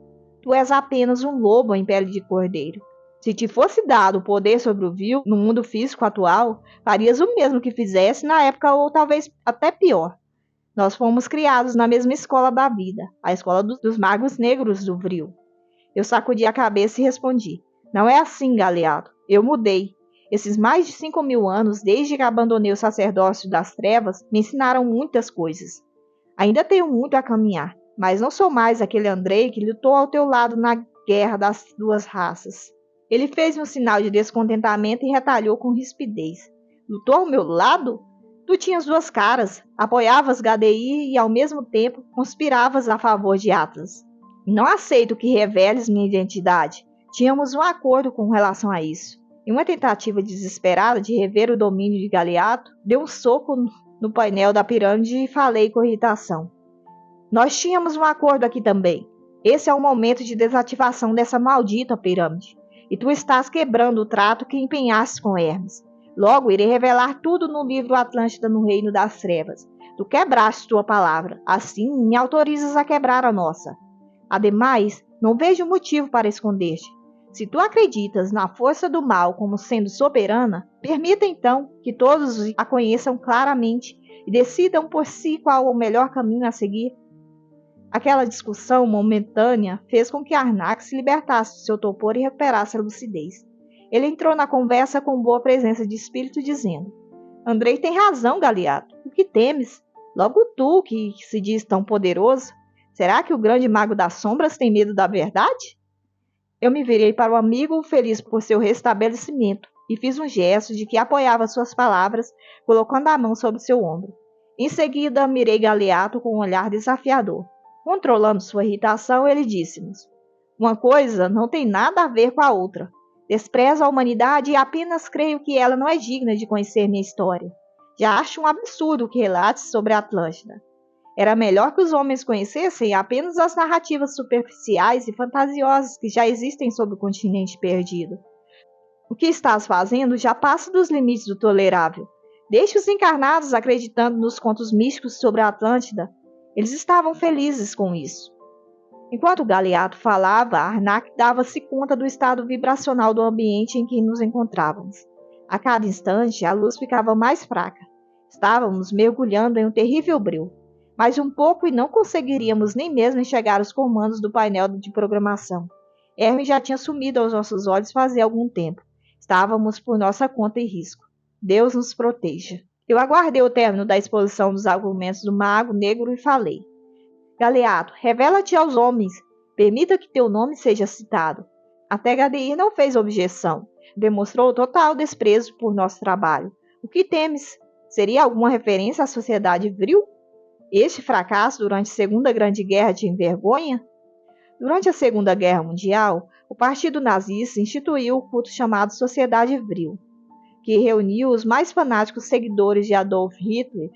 Tu és apenas um lobo em pele de cordeiro. Se te fosse dado o poder sobre o vil no mundo físico atual, farias o mesmo que fizesse na época ou talvez até pior. Nós fomos criados na mesma escola da vida, a escola dos magos negros do Vril. Eu sacudi a cabeça e respondi: Não é assim, Galeato. Eu mudei. Esses mais de 5.000 anos, desde que abandonei o sacerdócio das trevas, me ensinaram muitas coisas. Ainda tenho muito a caminhar, mas não sou mais aquele Andrei que lutou ao teu lado na guerra das duas raças. Ele fez-me um sinal de descontentamento e retalhou com rispidez. Lutou ao meu lado? Tu tinhas duas caras, apoiavas GDI e ao mesmo tempo conspiravas a favor de Atlas. Não aceito que reveles minha identidade. Tínhamos um acordo com relação a isso. Em uma tentativa desesperada de rever o domínio de Galeato, dei um soco no painel da pirâmide e falei com irritação. Nós tínhamos um acordo aqui também. Esse é o momento de desativação dessa maldita pirâmide. E tu estás quebrando o trato que empenhaste com Hermes. Logo irei revelar tudo no livro Atlântida no Reino das Trevas. Tu quebraste tua palavra. Assim, me autorizas a quebrar a nossa. Ademais, não vejo motivo para esconder-te. Se tu acreditas na força do mal como sendo soberana, permita então que todos a conheçam claramente e decidam por si qual o melhor caminho a seguir. Aquela discussão momentânea fez com que Arnak se libertasse do seu torpor e recuperasse a lucidez. Ele entrou na conversa com boa presença de espírito, dizendo: Andrei tem razão, Galeato. O que temes? Logo tu, que se diz tão poderoso. Será que o grande mago das sombras tem medo da verdade? Eu me virei para o amigo feliz por seu restabelecimento e fiz um gesto de que apoiava suas palavras, colocando a mão sobre seu ombro. Em seguida, mirei Galeato com um olhar desafiador. Controlando sua irritação, ele disse-nos: Uma coisa não tem nada a ver com a outra. Desprezo a humanidade e apenas creio que ela não é digna de conhecer minha história. Já acho um absurdo que relates sobre a Atlântida. Era melhor que os homens conhecessem apenas as narrativas superficiais e fantasiosas que já existem sobre o continente perdido. O que estás fazendo já passa dos limites do tolerável. Deixe os encarnados acreditando nos contos místicos sobre a Atlântida. Eles estavam felizes com isso. Enquanto Galeato falava, Arnak dava-se conta do estado vibracional do ambiente em que nos encontrávamos. A cada instante, a luz ficava mais fraca. Estávamos mergulhando em um terrível breu. Mais um pouco e não conseguiríamos nem mesmo enxergar os comandos do painel de programação. Hermes já tinha sumido aos nossos olhos fazia algum tempo. Estávamos por nossa conta e risco. Deus nos proteja. Eu aguardei o término da exposição dos argumentos do mago negro e falei: Galeato, revela-te aos homens. Permita que teu nome seja citado. Até Gadeir não fez objeção. Demonstrou total desprezo por nosso trabalho. O que temes? Seria alguma referência à sociedade vril? Este fracasso durante a Segunda Grande Guerra te envergonha? Durante a Segunda Guerra Mundial, o Partido Nazista instituiu o culto chamado Sociedade Vril, que reuniu os mais fanáticos seguidores de Adolf Hitler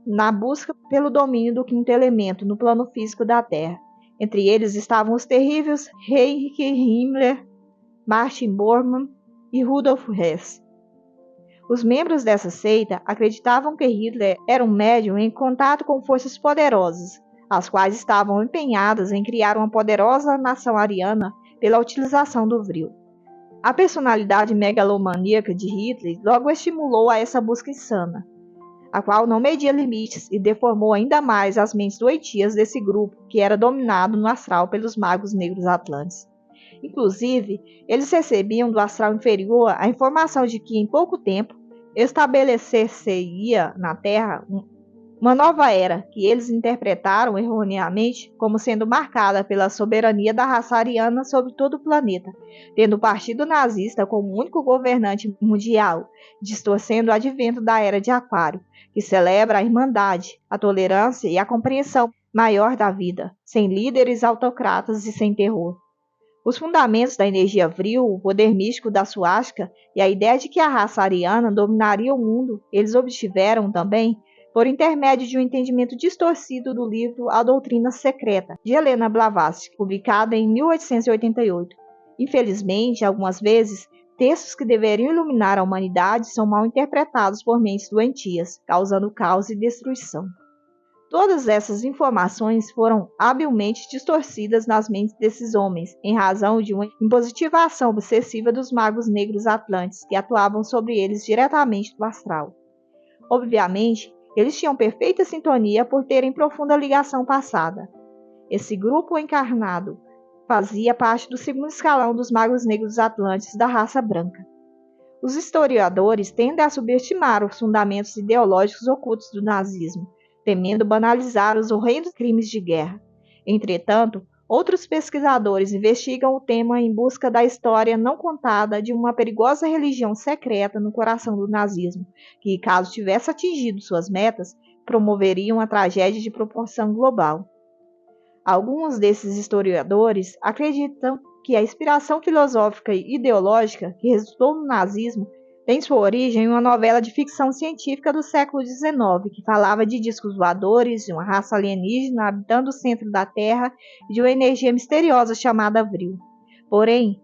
na busca pelo domínio do quinto elemento no plano físico da Terra. Entre eles estavam os terríveis Heinrich Himmler, Martin Bormann e Rudolf Hess. Os membros dessa seita acreditavam que Hitler era um médium em contato com forças poderosas, as quais estavam empenhadas em criar uma poderosa nação ariana pela utilização do vril. A personalidade megalomaníaca de Hitler logo estimulou a essa busca insana, a qual não media limites e deformou ainda mais as mentes doentias desse grupo que era dominado no astral pelos magos negros atlantes. Inclusive, eles recebiam do astral inferior a informação de que, em pouco tempo, estabelecer-se-ia na Terra uma nova era que eles interpretaram erroneamente como sendo marcada pela soberania da raça ariana sobre todo o planeta, tendo o Partido Nazista como único governante mundial, distorcendo o advento da Era de Aquário, que celebra a irmandade, a tolerância e a compreensão maior da vida, sem líderes autocratas e sem terror. Os fundamentos da energia vril, o poder místico da suástica e a ideia de que a raça ariana dominaria o mundo, eles obtiveram também por intermédio de um entendimento distorcido do livro A Doutrina Secreta, de Helena Blavatsky, publicada em 1888. Infelizmente, algumas vezes, textos que deveriam iluminar a humanidade são mal interpretados por mentes doentias, causando caos e destruição. Todas essas informações foram habilmente distorcidas nas mentes desses homens, em razão de uma impositivação obsessiva dos magos negros atlantes que atuavam sobre eles diretamente do astral. Obviamente, eles tinham perfeita sintonia por terem profunda ligação passada. Esse grupo encarnado fazia parte do segundo escalão dos magos negros atlantes da raça branca. Os historiadores tendem a subestimar os fundamentos ideológicos ocultos do nazismo, temendo banalizar os horrendos crimes de guerra. Entretanto, outros pesquisadores investigam o tema em busca da história não contada de uma perigosa religião secreta no coração do nazismo, que, caso tivesse atingido suas metas, promoveria uma tragédia de proporção global. Alguns desses historiadores acreditam que a inspiração filosófica e ideológica que resultou no nazismo tem sua origem em uma novela de ficção científica do século XIX, que falava de discos voadores, de uma raça alienígena habitando o centro da Terra e de uma energia misteriosa chamada Vril. Porém,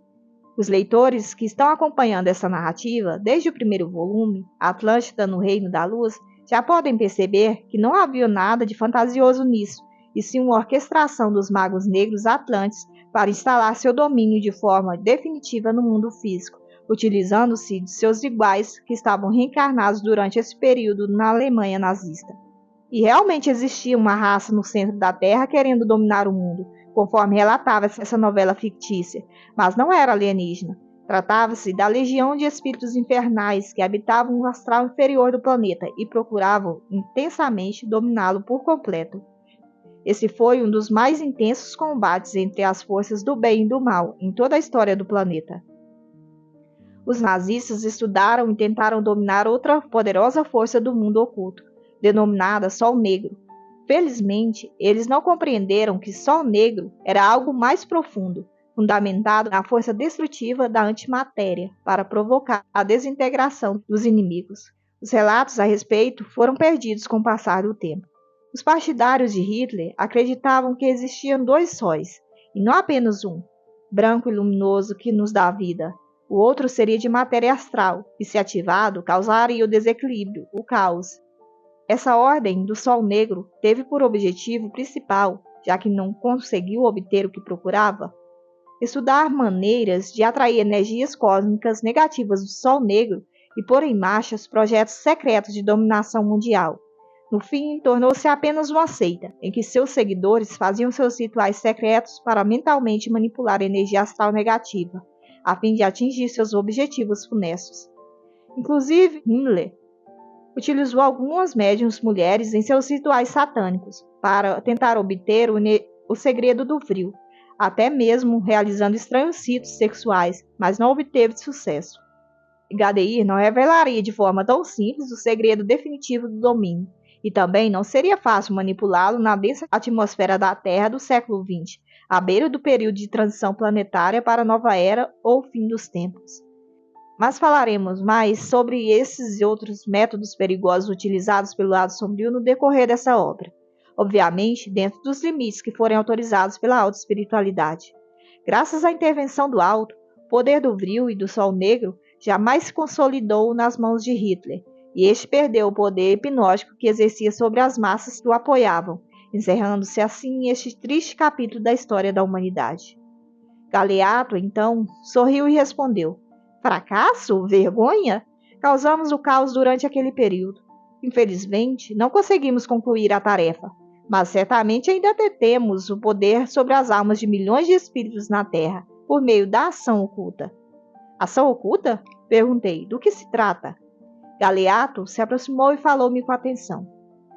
os leitores que estão acompanhando essa narrativa, desde o primeiro volume, Atlântida no Reino da Luz, já podem perceber que não havia nada de fantasioso nisso, e sim uma orquestração dos magos negros atlantes para instalar seu domínio de forma definitiva no mundo físico, utilizando-se de seus iguais que estavam reencarnados durante esse período na Alemanha nazista. E realmente existia uma raça no centro da Terra querendo dominar o mundo, conforme relatava essa novela fictícia, mas não era alienígena. Tratava-se da legião de espíritos infernais que habitavam o astral inferior do planeta e procuravam intensamente dominá-lo por completo. Esse foi um dos mais intensos combates entre as forças do bem e do mal em toda a história do planeta. Os nazistas estudaram e tentaram dominar outra poderosa força do mundo oculto, denominada Sol Negro. Felizmente, eles não compreenderam que Sol Negro era algo mais profundo, fundamentado na força destrutiva da antimatéria, para provocar a desintegração dos inimigos. Os relatos a respeito foram perdidos com o passar do tempo. Os partidários de Hitler acreditavam que existiam dois sóis, e não apenas um, branco e luminoso que nos dá vida. O outro seria de matéria astral, e se ativado, causaria o desequilíbrio, o caos. Essa ordem do Sol Negro teve por objetivo principal, já que não conseguiu obter o que procurava, estudar maneiras de atrair energias cósmicas negativas do Sol Negro e pôr em marcha os projetos secretos de dominação mundial. No fim, tornou-se apenas uma seita, em que seus seguidores faziam seus rituais secretos para mentalmente manipular a energia astral negativa, a fim de atingir seus objetivos funestos. Inclusive, Himmler utilizou algumas médiuns mulheres em seus rituais satânicos para tentar obter o segredo do vril, até mesmo realizando estranhos ritos sexuais, mas não obteve sucesso. Gadeir não revelaria de forma tão simples o segredo definitivo do domínio, E também não seria fácil manipulá-lo na densa atmosfera da Terra do século XX, à beira do período de transição planetária para a nova era ou fim dos tempos. Mas falaremos mais sobre esses e outros métodos perigosos utilizados pelo lado sombrio no decorrer dessa obra. Obviamente, dentro dos limites que forem autorizados pela alta espiritualidade. Graças à intervenção do alto, o poder do Vril e do Sol Negro jamais se consolidou nas mãos de Hitler, e este perdeu o poder hipnótico que exercia sobre as massas que o apoiavam, encerrando-se assim este triste capítulo da história da humanidade. Galeato, então, sorriu e respondeu: fracasso? Vergonha? Causamos o caos durante aquele período. Infelizmente, não conseguimos concluir a tarefa, mas certamente ainda detemos o poder sobre as almas de milhões de espíritos na Terra, por meio da ação oculta. Ação oculta? Perguntei. Do que se trata? Galeato se aproximou e falou-me com atenção.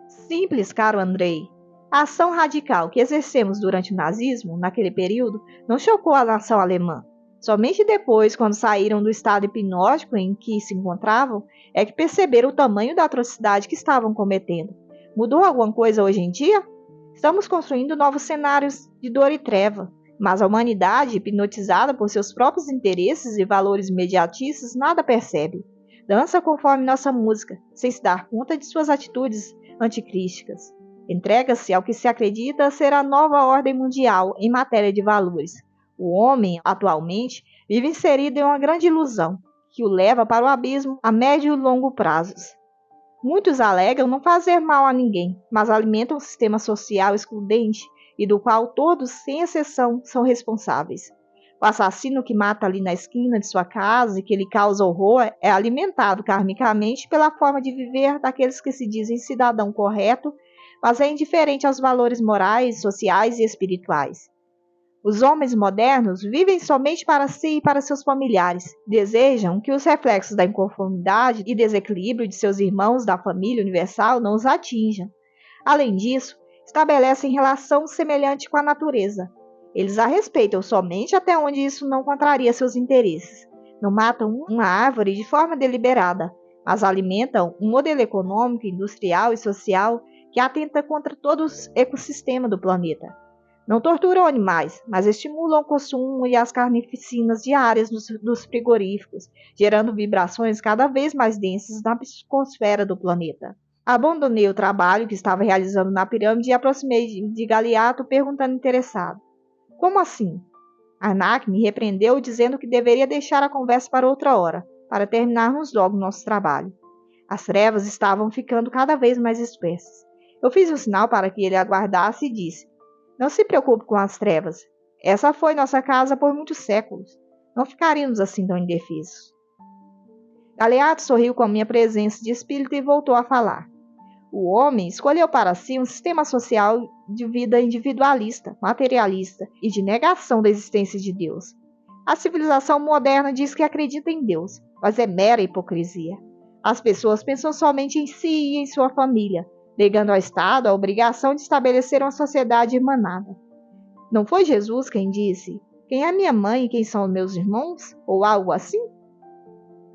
Simples, caro Andrei. A ação radical que exercemos durante o nazismo, naquele período, não chocou a nação alemã. Somente depois, quando saíram do estado hipnótico em que se encontravam, é que perceberam o tamanho da atrocidade que estavam cometendo. Mudou alguma coisa hoje em dia? Estamos construindo novos cenários de dor e treva, mas a humanidade, hipnotizada por seus próprios interesses e valores imediatistas, nada percebe. Dança conforme nossa música, sem se dar conta de suas atitudes anticrísticas. Entrega-se ao que se acredita ser a nova ordem mundial em matéria de valores. O homem, atualmente, vive inserido em uma grande ilusão, que o leva para o abismo a médio e longo prazos. Muitos alegam não fazer mal a ninguém, mas alimentam um sistema social excludente e do qual todos, sem exceção, são responsáveis. O assassino que mata ali na esquina de sua casa e que lhe causa horror é alimentado karmicamente pela forma de viver daqueles que se dizem cidadão correto, mas é indiferente aos valores morais, sociais e espirituais. Os homens modernos vivem somente para si e para seus familiares. Desejam que os reflexos da inconformidade e desequilíbrio de seus irmãos da família universal não os atinjam. Além disso, estabelecem relação semelhante com a natureza. Eles a respeitam somente até onde isso não contraria seus interesses. Não matam uma árvore de forma deliberada, mas alimentam um modelo econômico, industrial e social que atenta contra todo o ecossistema do planeta. Não torturam animais, mas estimulam o consumo e as carnificinas diárias dos frigoríficos, gerando vibrações cada vez mais densas na psicosfera do planeta. Abandonei o trabalho que estava realizando na pirâmide e aproximei de Galeato, perguntando interessado: como assim? Arnak me repreendeu, dizendo que deveria deixar a conversa para outra hora, para terminarmos logo nosso trabalho. As trevas estavam ficando cada vez mais espessas. Eu fiz um sinal para que ele aguardasse e disse: não se preocupe com as trevas. Essa foi nossa casa por muitos séculos. Não ficaríamos assim tão indefesos. Galeato sorriu com a minha presença de espírito e voltou a falar. O homem escolheu para si um sistema social de vida individualista, materialista e de negação da existência de Deus. A civilização moderna diz que acredita em Deus, mas é mera hipocrisia. As pessoas pensam somente em si e em sua família, legando ao Estado a obrigação de estabelecer uma sociedade emanada. Não foi Jesus quem disse: quem é minha mãe e quem são meus irmãos? Ou algo assim?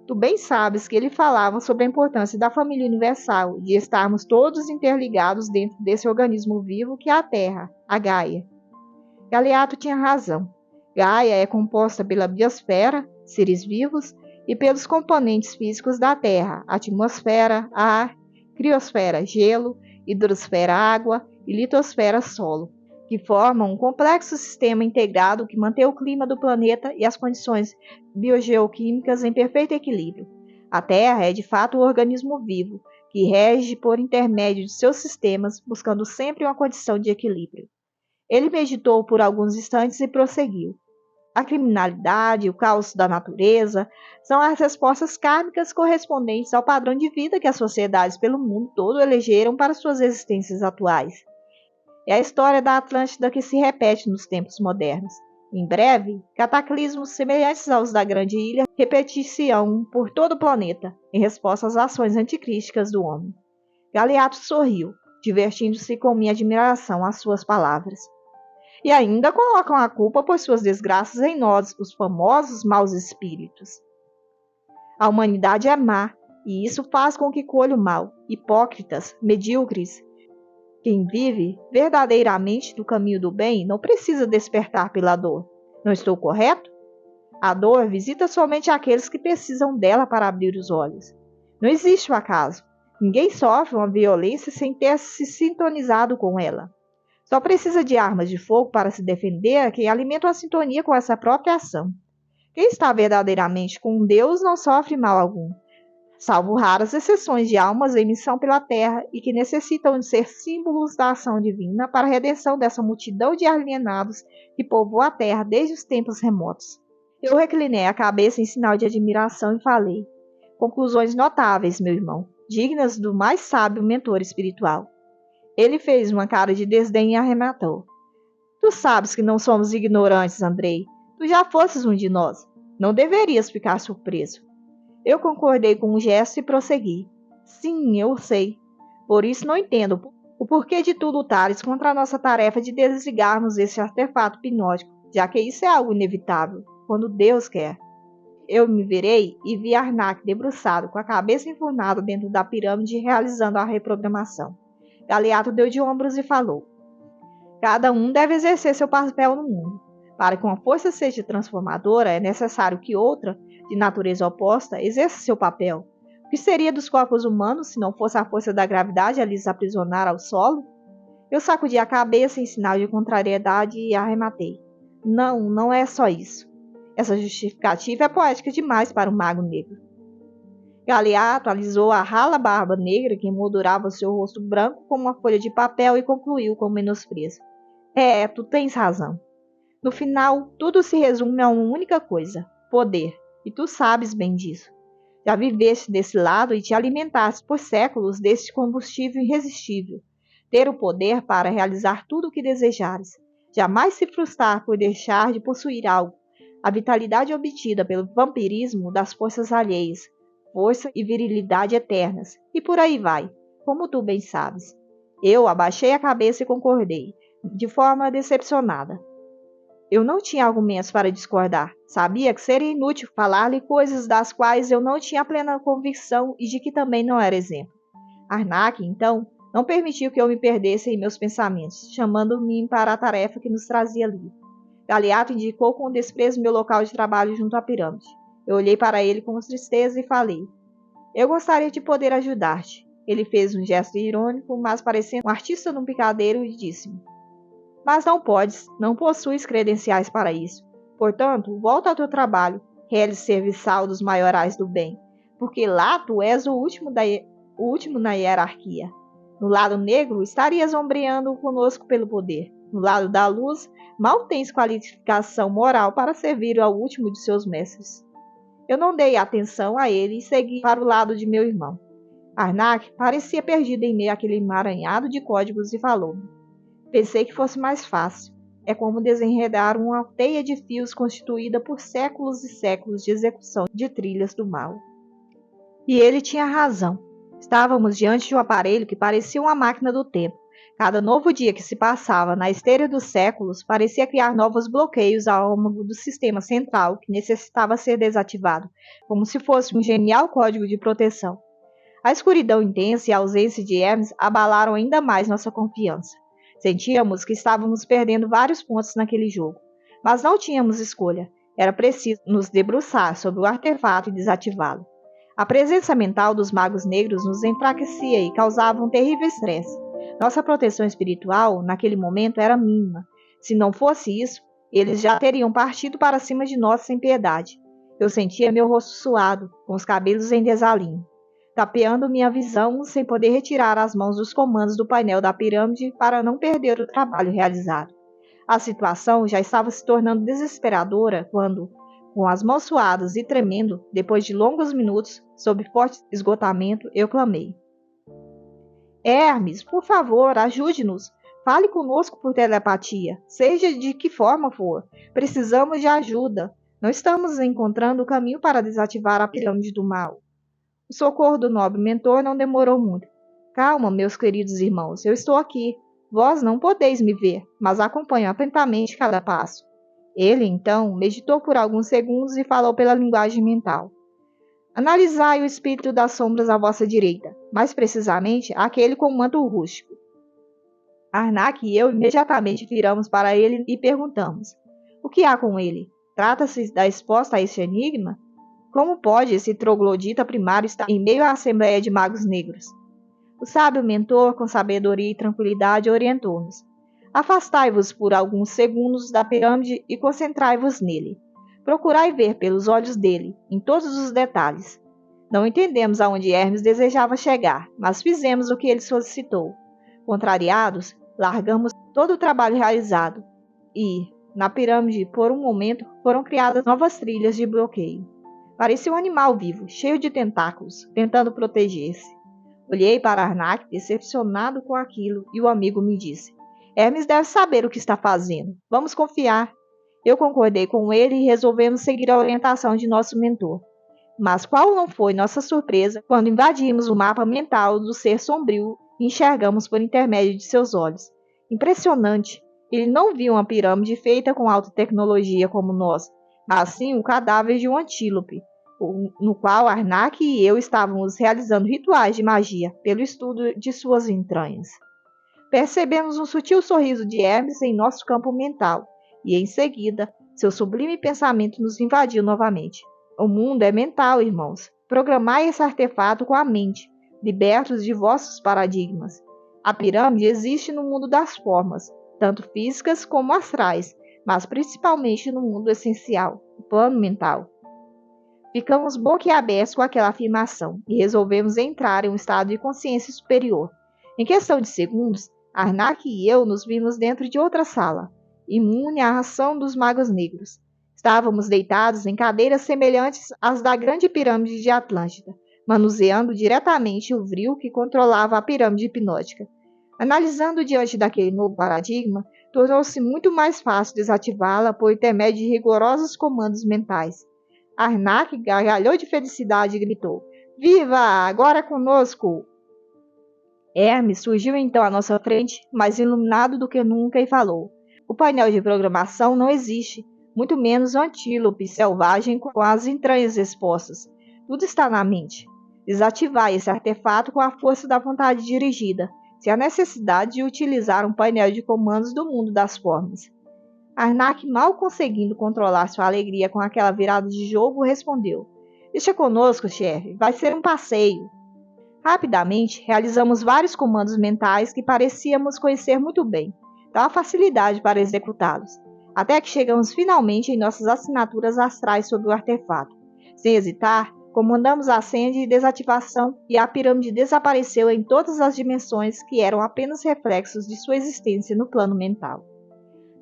Tu bem sabes que ele falava sobre a importância da família universal e de estarmos todos interligados dentro desse organismo vivo que é a Terra, a Gaia. Galeato tinha razão. Gaia é composta pela biosfera, seres vivos, e pelos componentes físicos da Terra, atmosfera, ar, criosfera, gelo, hidrosfera, água e litosfera, solo, que formam um complexo sistema integrado que mantém o clima do planeta e as condições biogeoquímicas em perfeito equilíbrio. A Terra é de fato o organismo vivo, que rege por intermédio de seus sistemas, buscando sempre uma condição de equilíbrio. Ele meditou por alguns instantes e prosseguiu. A criminalidade e o caos da natureza são as respostas kármicas correspondentes ao padrão de vida que as sociedades pelo mundo todo elegeram para suas existências atuais. É a história da Atlântida que se repete nos tempos modernos. Em breve, cataclismos semelhantes aos da Grande Ilha repetir-se-ão por todo o planeta, em resposta às ações anticrísticas do homem. Galeato sorriu, divertindo-se com minha admiração às suas palavras. E ainda colocam a culpa por suas desgraças em nós, os famosos maus espíritos. A humanidade é má, e isso faz com que colha o mal. Hipócritas, medíocres. Quem vive verdadeiramente do caminho do bem não precisa despertar pela dor. Não estou correto? A dor visita somente aqueles que precisam dela para abrir os olhos. Não existe o acaso. Ninguém sofre uma violência sem ter se sintonizado com ela. Só precisa de armas de fogo para se defender quem alimenta uma sintonia com essa própria ação. Quem está verdadeiramente com Deus não sofre mal algum, salvo raras exceções de almas em missão pela terra e que necessitam de ser símbolos da ação divina para a redenção dessa multidão de alienados que povoa a terra desde os tempos remotos. Eu reclinei a cabeça em sinal de admiração e falei: conclusões notáveis, meu irmão, dignas do mais sábio mentor espiritual. Ele fez uma cara de desdém e arrematou: tu sabes que não somos ignorantes, Andrei. Tu já fosses um de nós. Não deverias ficar surpreso. Eu concordei com um gesto e prossegui. Sim, eu sei. Por isso não entendo o porquê de tu lutares contra a nossa tarefa de desligarmos esse artefato hipnótico, já que isso é algo inevitável, quando Deus quer. Eu me virei e vi Arnak debruçado, com a cabeça enfurnada dentro da pirâmide, realizando a reprogramação. Galeato deu de ombros e falou: cada um deve exercer seu papel no mundo. Para que uma força seja transformadora, é necessário que outra, de natureza oposta, exerça seu papel. O que seria dos corpos humanos se não fosse a força da gravidade a lhes aprisionar ao solo? Eu sacudi a cabeça em sinal de contrariedade e arrematei: não, não é só isso. Essa justificativa é poética demais para um mago negro. Galeato alisou a rala barba negra que emoldurava seu rosto branco como uma folha de papel e concluiu com menosprezo: tu tens razão. No final, tudo se resume a uma única coisa: poder. E tu sabes bem disso. Já viveste desse lado e te alimentaste por séculos deste combustível irresistível. Ter o poder para realizar tudo o que desejares. Jamais se frustrar por deixar de possuir algo. A vitalidade obtida pelo vampirismo das forças alheias. Força e virilidade eternas. E por aí vai, como tu bem sabes. Eu abaixei a cabeça e concordei, de forma decepcionada. Eu não tinha argumentos para discordar. Sabia que seria inútil falar-lhe coisas das quais eu não tinha plena convicção e de que também não era exemplo. Arnak, então, não permitiu que eu me perdesse em meus pensamentos, chamando-me para a tarefa que nos trazia ali. Galeato indicou com desprezo meu local de trabalho junto à pirâmide. Eu olhei para ele com tristeza e falei: eu gostaria de poder ajudar-te. Ele fez um gesto irônico, mas parecendo um artista num picadeiro, e disse-me: mas não podes, não possuis credenciais para isso. Portanto, volta ao teu trabalho, realize serviçal dos maiorais do bem, porque lá tu és o último na hierarquia. No lado negro, estarias ombreando conosco pelo poder. No lado da luz, mal tens qualificação moral para servir ao último de seus mestres. Eu não dei atenção a ele e segui para o lado de meu irmão. Arnak parecia perdido em meio àquele emaranhado de códigos e falou-me: pensei que fosse mais fácil. É como desenredar uma teia de fios constituída por séculos e séculos de execução de trilhas do mal. E ele tinha razão. Estávamos diante de um aparelho que parecia uma máquina do tempo. Cada novo dia que se passava na esteira dos séculos parecia criar novos bloqueios ao âmago do sistema central que necessitava ser desativado, como se fosse um genial código de proteção. A escuridão intensa e a ausência de Hermes abalaram ainda mais nossa confiança. Sentíamos que estávamos perdendo vários pontos naquele jogo, mas não tínhamos escolha. Era preciso nos debruçar sobre o artefato e desativá-lo. A presença mental dos magos negros nos enfraquecia e causava um terrível estresse. Nossa proteção espiritual, naquele momento, era mínima. Se não fosse isso, eles já teriam partido para cima de nós sem piedade. Eu sentia meu rosto suado, com os cabelos em desalinho, tapeando minha visão sem poder retirar as mãos dos comandos do painel da pirâmide para não perder o trabalho realizado. A situação já estava se tornando desesperadora quando, com as mãos suadas e tremendo, depois de longos minutos, sob forte esgotamento, eu clamei: Hermes, por favor, ajude-nos. Fale conosco por telepatia, seja de que forma for. Precisamos de ajuda. Não estamos encontrando o caminho para desativar a pirâmide do mal. O socorro do nobre mentor não demorou muito. Calma, meus queridos irmãos, eu estou aqui. Vós não podeis me ver, mas acompanho atentamente cada passo. Ele, então, meditou por alguns segundos e falou pela linguagem mental. Analisai o espírito das sombras à vossa direita, mais precisamente aquele com o manto rústico. Arnak e eu imediatamente viramos para ele e perguntamos: o que há com ele? Trata-se da resposta a este enigma? Como pode esse troglodita primário estar em meio à assembleia de magos negros? O sábio mentor, com sabedoria e tranquilidade, orientou-nos: afastai-vos por alguns segundos da pirâmide e concentrai-vos nele. Procurai ver pelos olhos dele, em todos os detalhes. Não entendemos aonde Hermes desejava chegar, mas fizemos o que ele solicitou. Contrariados, largamos todo o trabalho realizado e, na pirâmide, por um momento, foram criadas novas trilhas de bloqueio. Parecia um animal vivo, cheio de tentáculos, tentando proteger-se. Olhei para Arnak, decepcionado com aquilo, e o amigo me disse: Hermes deve saber o que está fazendo. Vamos confiar. Eu concordei com ele e resolvemos seguir a orientação de nosso mentor. Mas qual não foi nossa surpresa quando invadimos o mapa mental do ser sombrio e enxergamos por intermédio de seus olhos. Impressionante! Ele não viu uma pirâmide feita com alta tecnologia como nós, mas sim o cadáver de um antílope, no qual Arnak e eu estávamos realizando rituais de magia pelo estudo de suas entranhas. Percebemos um sutil sorriso de Hermes em nosso campo mental, e em seguida, seu sublime pensamento nos invadiu novamente. O mundo é mental, irmãos. Programai esse artefato com a mente, libertos de vossos paradigmas. A pirâmide existe no mundo das formas, tanto físicas como astrais, mas principalmente no mundo essencial, o plano mental. Ficamos boquiabertos com aquela afirmação e resolvemos entrar em um estado de consciência superior. Em questão de segundos, Arnak e eu nos vimos dentro de outra sala, imune à ação dos magos negros. Estávamos deitados em cadeiras semelhantes às da grande pirâmide de Atlântida, manuseando diretamente o vril que controlava a pirâmide hipnótica. Analisando diante daquele novo paradigma, tornou-se muito mais fácil desativá-la por intermédio de rigorosos comandos mentais. Arnak gargalhou de felicidade e gritou: Viva! Agora é conosco! Hermes surgiu então à nossa frente, mais iluminado do que nunca, e falou: o painel de programação não existe, muito menos o antílope selvagem com as entranhas expostas. Tudo está na mente. Desativai esse artefato com a força da vontade dirigida, sem a necessidade de utilizar um painel de comandos do mundo das formas. Arnak, mal conseguindo controlar sua alegria com aquela virada de jogo, respondeu: Deixa conosco, chefe, vai ser um passeio. Rapidamente, realizamos vários comandos mentais que parecíamos conhecer muito bem, tal a facilidade para executá-los, até que chegamos finalmente em nossas assinaturas astrais sobre o artefato. Sem hesitar, comandamos a senha de desativação e a pirâmide desapareceu em todas as dimensões que eram apenas reflexos de sua existência no plano mental.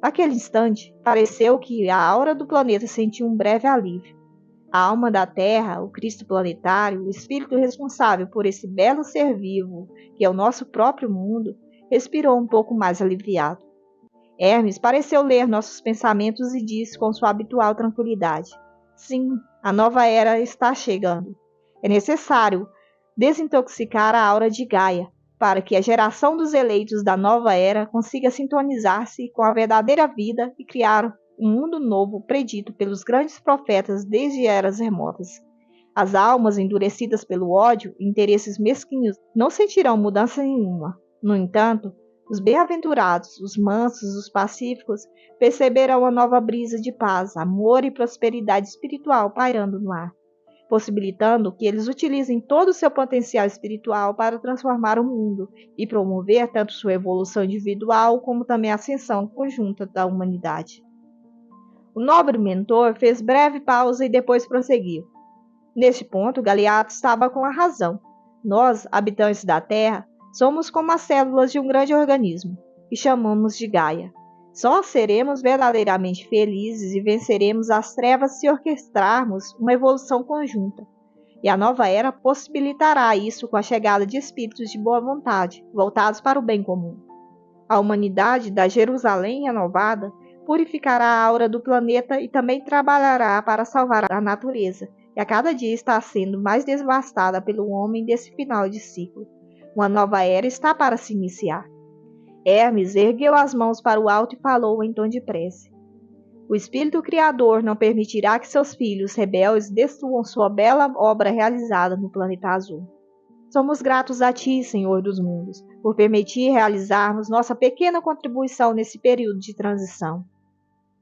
Naquele instante, pareceu que a aura do planeta sentiu um breve alívio. A alma da Terra, o Cristo planetário, o espírito responsável por esse belo ser vivo, que é o nosso próprio mundo, respirou um pouco mais aliviado. Hermes pareceu ler nossos pensamentos e disse com sua habitual tranquilidade: Sim, a nova era está chegando. É necessário desintoxicar a aura de Gaia, para que a geração dos eleitos da nova era consiga sintonizar-se com a verdadeira vida e criar um mundo novo predito pelos grandes profetas desde eras remotas. As almas endurecidas pelo ódio e interesses mesquinhos não sentirão mudança nenhuma. No entanto, os bem-aventurados, os mansos, os pacíficos, perceberão uma nova brisa de paz, amor e prosperidade espiritual pairando no ar, possibilitando que eles utilizem todo o seu potencial espiritual para transformar o mundo e promover tanto sua evolução individual como também a ascensão conjunta da humanidade. O nobre mentor fez breve pausa e depois prosseguiu. Neste ponto, Galeato estava com a razão. Nós, habitantes da Terra, somos como as células de um grande organismo, que chamamos de Gaia. Só seremos verdadeiramente felizes e venceremos as trevas se orquestrarmos uma evolução conjunta. E a nova era possibilitará isso com a chegada de espíritos de boa vontade, voltados para o bem comum. A humanidade da Jerusalém renovada purificará a aura do planeta e também trabalhará para salvar a natureza, que a cada dia está sendo mais devastada pelo homem desse final de ciclo. Uma nova era está para se iniciar. Hermes ergueu as mãos para o alto e falou em tom de prece: O espírito criador não permitirá que seus filhos rebeldes destruam sua bela obra realizada no planeta azul. Somos gratos a Ti, Senhor dos mundos, por permitir realizarmos nossa pequena contribuição nesse período de transição.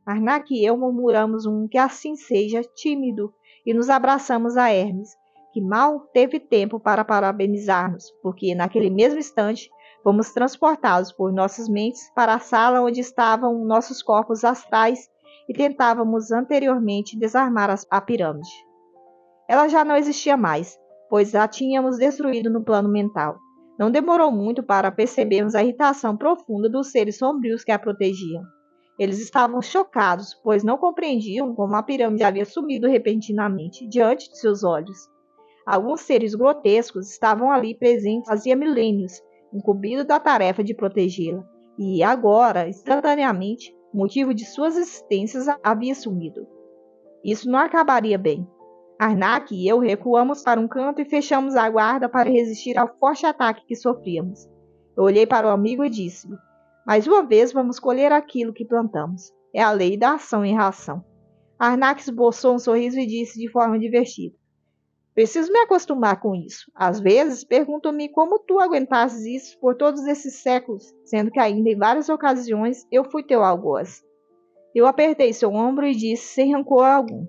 Arnak e eu murmuramos que assim seja tímido e nos abraçamos a Hermes, que mal teve tempo para parabenizar-nos, porque naquele mesmo instante fomos transportados por nossas mentes para a sala onde estavam nossos corpos astrais e tentávamos anteriormente desarmar a pirâmide. Ela já não existia mais, pois a tínhamos destruído no plano mental. Não demorou muito para percebermos a irritação profunda dos seres sombrios que a protegiam. Eles estavam chocados, pois não compreendiam como a pirâmide havia sumido repentinamente diante de seus olhos. Alguns seres grotescos estavam ali presentes fazia milênios, incumbidos da tarefa de protegê-la, e agora, instantaneamente, o motivo de suas existências havia sumido. Isso não acabaria bem. Arnak e eu recuamos para um canto e fechamos a guarda para resistir ao forte ataque que sofríamos. Eu olhei para o amigo e disse-lhe: mais uma vez vamos colher aquilo que plantamos. É a lei da ação e reação. Arnak esboçou um sorriso e disse de forma divertida: preciso me acostumar com isso. Às vezes pergunto-me como tu aguentasses isso por todos esses séculos, sendo que ainda em várias ocasiões eu fui teu algoz. Eu apertei seu ombro e disse sem rancor algum: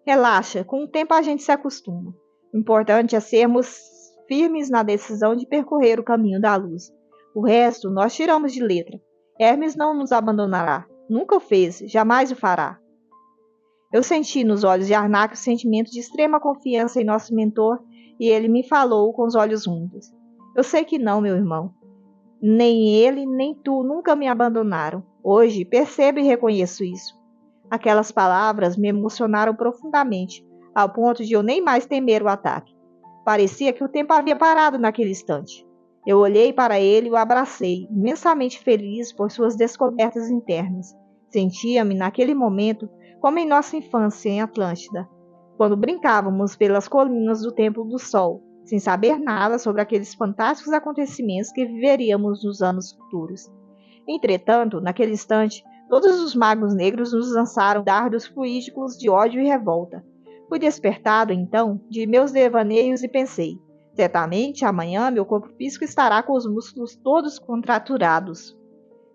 relaxa, com o tempo a gente se acostuma. O importante é sermos firmes na decisão de percorrer o caminho da luz. O resto nós tiramos de letra. Hermes não nos abandonará. Nunca o fez, jamais o fará. Eu senti nos olhos de Arnak o sentimento de extrema confiança em nosso mentor e ele me falou com os olhos úmidos: eu sei que não, meu irmão. Nem ele, nem tu nunca me abandonaram. Hoje percebo e reconheço isso. Aquelas palavras me emocionaram profundamente, ao ponto de eu nem mais temer o ataque. Parecia que o tempo havia parado naquele instante. Eu olhei para ele e o abracei, imensamente feliz por suas descobertas internas. Sentia-me, naquele momento, como em nossa infância em Atlântida, quando brincávamos pelas colinas do Templo do Sol, sem saber nada sobre aqueles fantásticos acontecimentos que viveríamos nos anos futuros. Entretanto, naquele instante, todos os magos negros nos lançaram dardos fluídicos de ódio e revolta. Fui despertado, então, de meus devaneios e pensei: certamente amanhã meu corpo físico estará com os músculos todos contraturados.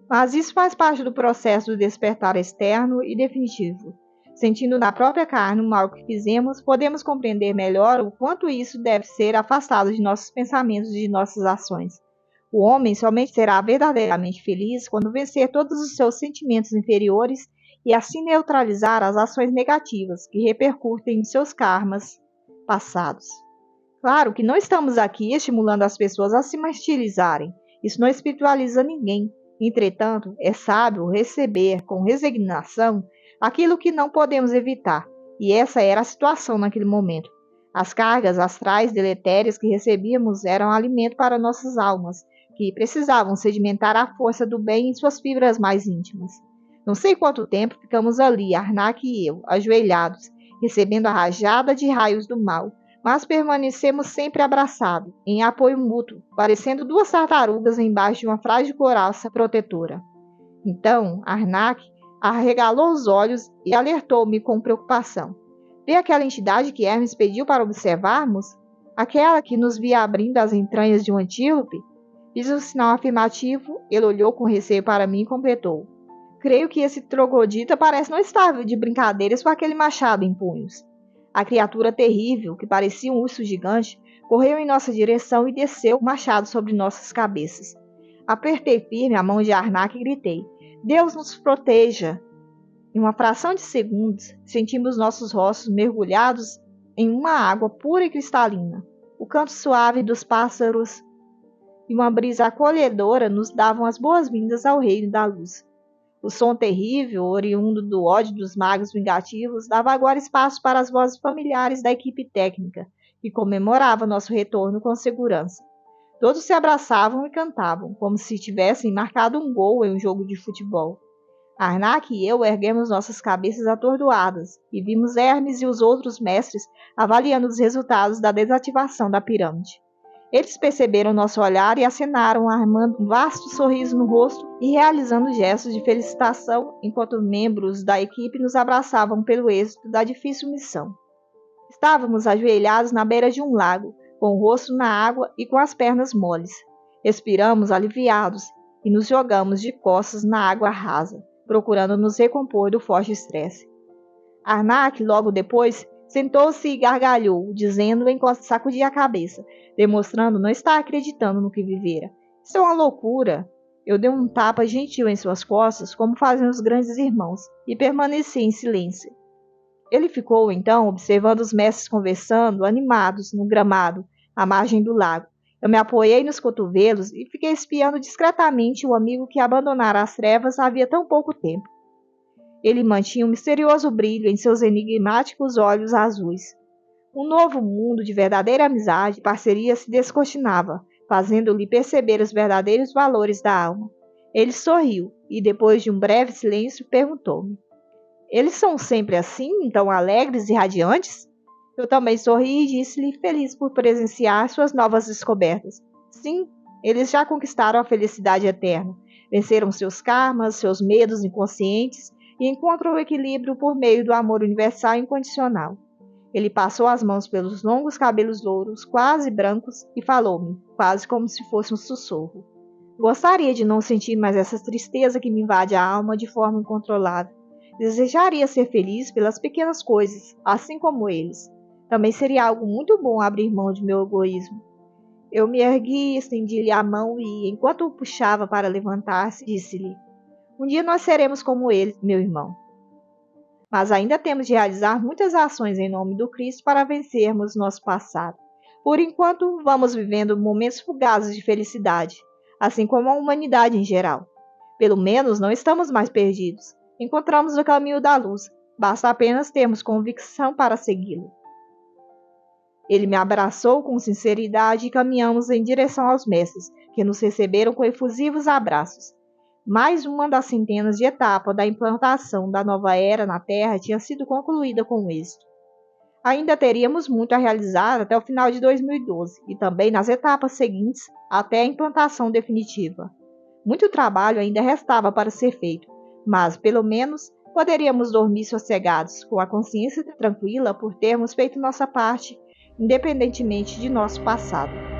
Mas isso faz parte do processo do despertar externo e definitivo. Sentindo na própria carne o mal que fizemos, podemos compreender melhor o quanto isso deve ser afastado de nossos pensamentos e de nossas ações. O homem somente será verdadeiramente feliz quando vencer todos os seus sentimentos inferiores e assim neutralizar as ações negativas que repercutem em seus karmas passados. Claro que não estamos aqui estimulando as pessoas a se martirizarem. Isso não espiritualiza ninguém. Entretanto, é sábio receber com resignação aquilo que não podemos evitar. E essa era a situação naquele momento. As cargas astrais deletérias que recebíamos eram alimento para nossas almas, que precisavam sedimentar a força do bem em suas fibras mais íntimas. Não sei quanto tempo ficamos ali, Arnak e eu, ajoelhados, recebendo a rajada de raios do mal, mas permanecemos sempre abraçados, em apoio mútuo, parecendo duas tartarugas embaixo de uma frágil coraça protetora. Então, Arnak arregalou os olhos e alertou-me com preocupação. Vê aquela entidade que Hermes pediu para observarmos? Aquela que nos via abrindo as entranhas de um antílope? Fiz um sinal afirmativo, ele olhou com receio para mim e completou: creio que esse troglodita parece não estar de brincadeiras com aquele machado em punhos. A criatura terrível, que parecia um urso gigante, correu em nossa direção e desceu o machado sobre nossas cabeças. Apertei firme a mão de Arnak e gritei: Deus nos proteja! Em uma fração de segundos, sentimos nossos rostos mergulhados em uma água pura e cristalina. O canto suave dos pássaros e uma brisa acolhedora nos davam as boas-vindas ao reino da luz. O som terrível, oriundo do ódio dos magos vingativos, dava agora espaço para as vozes familiares da equipe técnica, que comemorava nosso retorno com segurança. Todos se abraçavam e cantavam, como se tivessem marcado um gol em um jogo de futebol. Arnak e eu erguemos nossas cabeças atordoadas e vimos Hermes e os outros mestres avaliando os resultados da desativação da pirâmide. Eles perceberam nosso olhar e acenaram, armando um vasto sorriso no rosto e realizando gestos de felicitação, enquanto membros da equipe nos abraçavam pelo êxito da difícil missão. Estávamos ajoelhados na beira de um lago, com o rosto na água e com as pernas moles. Expiramos aliviados e nos jogamos de costas na água rasa, procurando nos recompor do forte estresse. Arnak, logo depois, sentou-se e gargalhou, dizendo enquanto sacudia a cabeça, demonstrando não estar acreditando no que vivera. Isso é uma loucura. Eu dei um tapa gentil em suas costas, como fazem os grandes irmãos, e permaneci em silêncio. Ele ficou, então, observando os mestres conversando, animados, no gramado, à margem do lago. Eu me apoiei nos cotovelos e fiquei espiando discretamente o amigo que abandonara as trevas havia tão pouco tempo. Ele mantinha um misterioso brilho em seus enigmáticos olhos azuis. Um novo mundo de verdadeira amizade e parceria se descortinava, fazendo-lhe perceber os verdadeiros valores da alma. Ele sorriu e, depois de um breve silêncio, perguntou-me: eles são sempre assim, tão alegres e radiantes? Eu também sorri e disse-lhe feliz por presenciar suas novas descobertas. Sim, eles já conquistaram a felicidade eterna, venceram seus karmas, seus medos inconscientes e encontram o equilíbrio por meio do amor universal e incondicional. Ele passou as mãos pelos longos cabelos louros, quase brancos, e falou-me, quase como se fosse um sussurro. Gostaria de não sentir mais essa tristeza que me invade a alma de forma incontrolável. Desejaria ser feliz pelas pequenas coisas, assim como eles. Também seria algo muito bom abrir mão de meu egoísmo. Eu me ergui, estendi-lhe a mão e, enquanto o puxava para levantar-se, disse-lhe: um dia nós seremos como ele, meu irmão. Mas ainda temos de realizar muitas ações em nome do Cristo para vencermos nosso passado. Por enquanto, vamos vivendo momentos fugazes de felicidade, assim como a humanidade em geral. Pelo menos não estamos mais perdidos. Encontramos o caminho da luz. Basta apenas termos convicção para segui-lo. Ele me abraçou com sinceridade e caminhamos em direção aos mestres, que nos receberam com efusivos abraços. Mais uma das centenas de etapas da implantação da nova era na Terra tinha sido concluída com êxito. Ainda teríamos muito a realizar até o final de 2012 e também nas etapas seguintes até a implantação definitiva. Muito trabalho ainda restava para ser feito, mas, pelo menos, poderíamos dormir sossegados, com a consciência tranquila por termos feito nossa parte, independentemente de nosso passado.